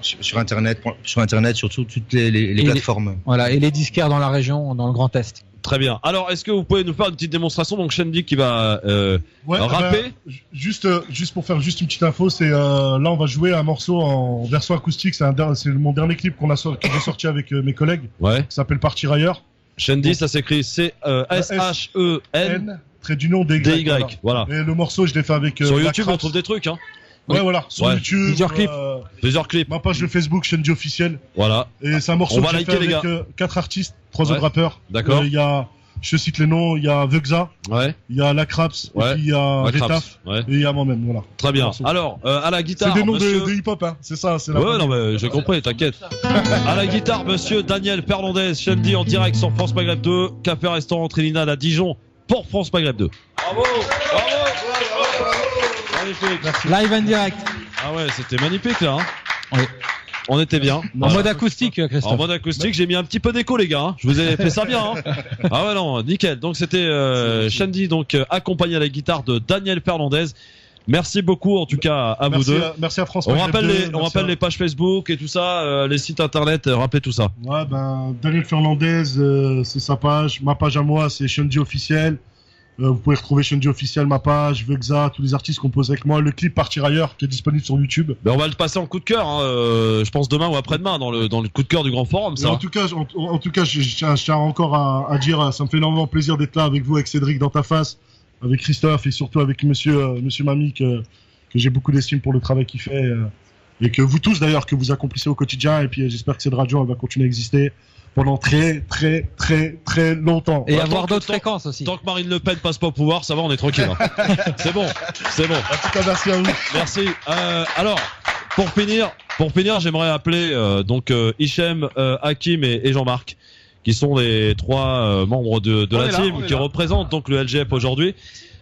Sur Internet, sur toutes les plateformes. Voilà, et les disquaires dans la région, dans le Grand Est. Très bien. Alors, est-ce que vous pouvez nous faire une petite démonstration? Donc, Shandy qui va rapper. Juste pour faire juste une petite info, c'est là on va jouer un morceau en version acoustique. C'est mon dernier clip que j'ai sorti avec mes collègues. Ouais. Qui s'appelle Partir ailleurs. Shandy, ça s'écrit C-S-H-E-N. Trait d'union D-Y. Voilà. Et le morceau, je l'ai fait avec. Sur YouTube, on trouve des trucs, hein. Ouais, voilà. Sur YouTube. Plusieurs clips. Ma page de Facebook, Shandy officiel. Voilà. Et c'est un morceau que j'ai fait avec 4 artistes, 3 autres rappeurs. D'accord. Il y a, je cite les noms, il y a Vegza. Ouais. Il y a Lacraps. Et puis il y a Retaf. Ouais. Et il y a moi-même, voilà. Très bien. Alors, à la guitare. C'est des noms de hip-hop, hein. C'est ça, c'est la. Ouais, non, mais j'ai compris, t'inquiète. À la guitare, monsieur Daniel Fernandez, Shandy en direct sur France Maghreb 2, Café Restaurant Trinidad à Dijon pour France Maghreb 2. Bravo! Magnifique. Live and direct. Ah ouais, c'était magnifique là. Hein. Oui. On était bien. En mode acoustique, Christophe. En mode acoustique, j'ai mis un petit peu d'écho, les gars. Hein. Je vous ai fait ça bien. Hein. Ah ouais, non, nickel. Donc c'était Shandy, donc accompagné à la guitare de Daniel Fernandez. Merci beaucoup, en tout cas, à vous deux. Merci à France. On rappelle les pages Facebook et tout ça, les sites internet. Rappelez tout ça. Ouais, Daniel Fernandez, c'est sa page. Ma page à moi, c'est Shandy officiel. Vous pouvez retrouver Shandy officiel, ma page, Vegza, tous les artistes composés avec moi, le clip Partir ailleurs qui est disponible sur YouTube. Ben on va le passer en coup de cœur, hein, je pense demain ou après-demain dans le coup de cœur du Grand Forum. Ça. En tout cas, je tiens encore à dire, ça me fait énormément plaisir d'être là avec vous, avec Cédric dans ta face, avec Christophe et surtout avec Monsieur Mami que j'ai beaucoup d'estime pour le travail qu'il fait et que vous tous d'ailleurs que vous accomplissez au quotidien. Et puis j'espère que cette radio elle va continuer à exister pendant très très très très longtemps. Et avoir d'autres fréquences aussi. Tant que Marine Le Pen passe pas au pouvoir, ça va, on est tranquille. Hein. C'est bon. En tout cas, merci à vous. Merci. Alors, pour finir, j'aimerais appeler Hichem, Hakim et Jean-Marc, qui sont les 3 membres de la team qui représentent donc le LGF aujourd'hui.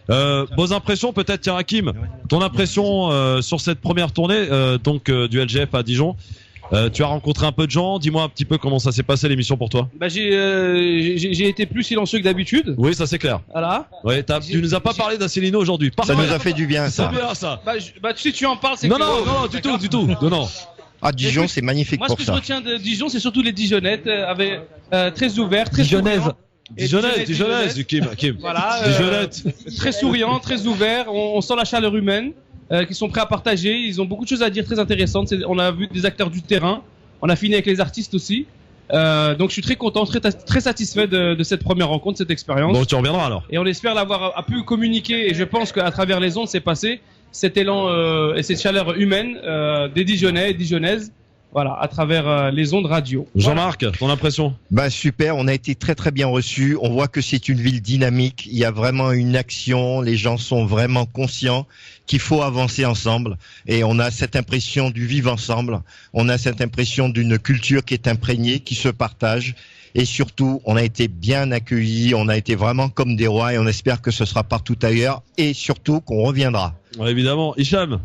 Vos impressions peut-être, tiens Hakim, ton impression sur cette première tournée du LGF à Dijon. Tu as rencontré un peu de gens, dis-moi un petit peu comment ça s'est passé l'émission pour toi. J'ai été plus silencieux que d'habitude. Oui, ça c'est clair. Voilà. Ouais, tu nous as pas parlé d'Asselineau aujourd'hui. Ça nous a fait du bien, ça. C'est bien ça. Tu sais, tu en parles, c'est non, du tout. Non. Ah, Dijon, c'est magnifique moi, pour ce que ça. je retiens de Dijon, c'est surtout les Dijonnettes, très ouverts, très Dijonnaise. souriants. Dijonnaise, Kim. Voilà, Dijonnette. très souriants, très ouverts. On sent la chaleur humaine, qui sont prêts à partager. Ils ont beaucoup de choses à dire très intéressantes. On a vu des acteurs du terrain. On a fini avec les artistes aussi. Donc je suis très content, très satisfait de cette première rencontre, cette expérience. Bon, tu reviendras alors. Et on espère l'avoir pu communiquer. Et je pense qu'à travers les ondes, c'est passé cet élan et cette chaleur humaine des Dijonnais et Dijonnaises. Voilà, à travers les ondes radio. Jean-Marc, ton impression? Bah super, on a été très très bien reçus. On voit que c'est une ville dynamique. Il y a vraiment une action. Les gens sont vraiment conscients qu'il faut avancer ensemble. Et on a cette impression du vivre ensemble. On a cette impression d'une culture qui est imprégnée, qui se partage. Et surtout, on a été bien accueillis. On a été vraiment comme des rois. Et on espère que ce sera partout ailleurs. Et surtout qu'on reviendra. Ouais, évidemment. Hicham.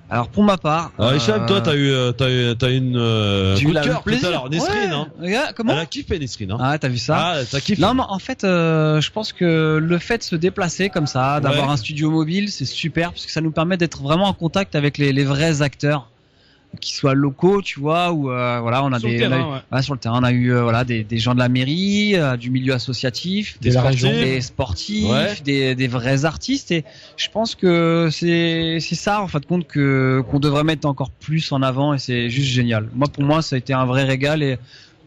Alors pour ma part, Hicham, toi t'as eu une j'ai coup eu de le cœur plaisir. tout à l'heure. Nesrine, Ouais. hein. Regarde, comment Elle a kiffé Nesrine, hein. Ah, t'as vu ça? Ah, t'as kiffé. Non, mais en fait, je pense que le fait de se déplacer comme ça, d'avoir Ouais. un studio mobile, c'est super parce que ça nous permet d'être vraiment en contact avec les vrais acteurs, qui soient locaux, tu vois, ou voilà, on a Sur le des terrain, on a eu- ouais. ouais, sur le terrain, on a eu voilà des gens de la mairie, du milieu associatif, Des sportifs. des sportifs, Ouais. des vrais artistes, et je pense que c'est ça en fin de compte qu'on devrait mettre encore plus en avant, et c'est juste génial. Pour moi, ça a été un vrai régal et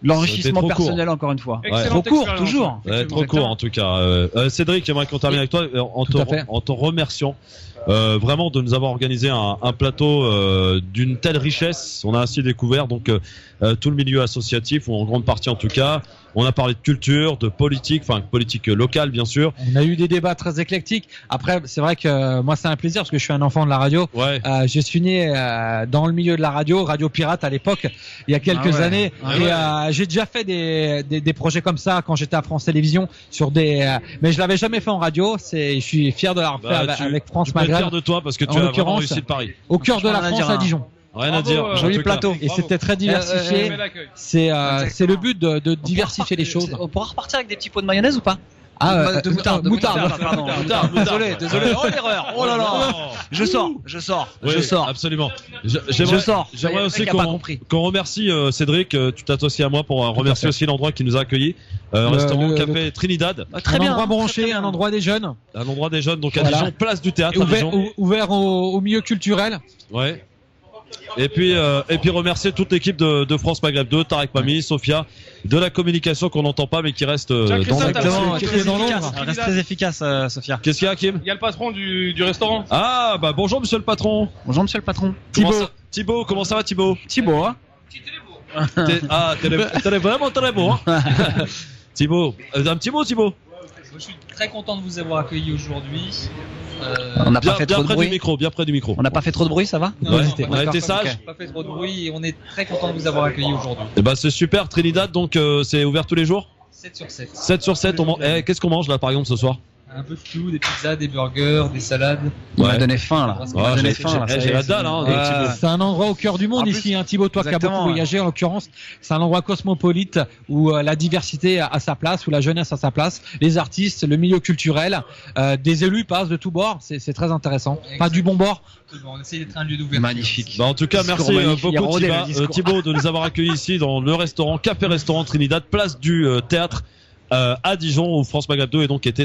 l'enrichissement C'était trop personnel court. encore une fois. Ouais. Trop court, toujours. Ouais, trop court en tout cas. Cédric, j'aimerais qu'on termine avec toi en te remerciant vraiment de nous avoir organisé un plateau d'une telle richesse. On a ainsi découvert donc tout le milieu associatif, ou en grande partie en tout cas. On a parlé de culture, de politique, enfin politique locale bien sûr. On a eu des débats très éclectiques. Après, c'est vrai que moi, c'est un plaisir parce que je suis un enfant de la radio. Ouais. Je suis né dans le milieu de la radio, Radio Pirate à l'époque, il y a quelques années. Ah et ouais. j'ai déjà fait des projets comme ça quand j'étais à France Télévisions sur mais je l'avais jamais fait en radio. Je suis fier de l'avoir fait avec France tu peux être Maghreb. fier de toi parce que tu En as vraiment l'occurrence, réussi le pari. Au cœur de la Rien à France dire, à hein. Dijon. Rien à dire. Joli en tout plateau. cas. Et c'était très diversifié. C'est le but de diversifier les choses. On pourra repartir avec des petits pots de mayonnaise ou pas? Ah, de moutarde, moutarde. Pardon. Désolé. Oh l'erreur. Oh là là. Je sors. Oui, absolument. J'aimerais aussi qu'on remercie Cédric. Tu t'associes à moi pour remercier aussi l'endroit qui nous a accueillis. Restaurant Café Trinidad. Très bien. Un endroit branché, un endroit des jeunes. Un endroit des jeunes, donc à Voilà. Dijon, place du théâtre à Dijon. Ouvert au milieu culturel. Ouais. Et puis remercier toute l'équipe de France Maghreb 2, Tarek Mami, Sophia, de la communication qu'on n'entend pas mais qui reste dans Exactement, le très efficace. Reste très efficace, Sophia. Qu'est-ce qu'il y a, Kim? Il y a le patron du restaurant. Ah bah bonjour monsieur le patron. Bonjour monsieur le patron. Thibaut, comment ça va Thibaut? Thibaut, hein? T'es vraiment très beau, hein. Thibaut, un petit mot Thibaut. Je suis très content de vous avoir accueilli aujourd'hui. On n'a pas fait trop de bruit. Bien près du micro. On n'a pas fait trop de bruit, ça va? Ouais, on a été sage. On n'a pas fait trop de bruit et on est très content de vous avoir accueilli aujourd'hui. Et bah c'est super, Trinidad, donc c'est ouvert tous les jours? 7 sur 7. 7 sur 7, qu'est-ce qu'on mange là par exemple ce soir? Un peu de tout, des pizzas, des burgers, des salades. On m'a donné faim là. J'ai la dalle, hein. C'est un endroit au cœur du monde ici, hein, Thibaut, toi qui as beaucoup voyagé en l'occurrence. C'est un endroit cosmopolite où la diversité a sa place, où la jeunesse a sa place, les artistes, le milieu culturel, des élus passent de tous bords, c'est très intéressant. Pas du bon bord. On essaie d'être un lieu d'ouverture. Magnifique. Bah en tout cas, merci beaucoup Thibaut de nous avoir accueillis ici dans le restaurant Café Restaurant Trinidad, place du théâtre à Dijon où France Maghreb 2 est donc été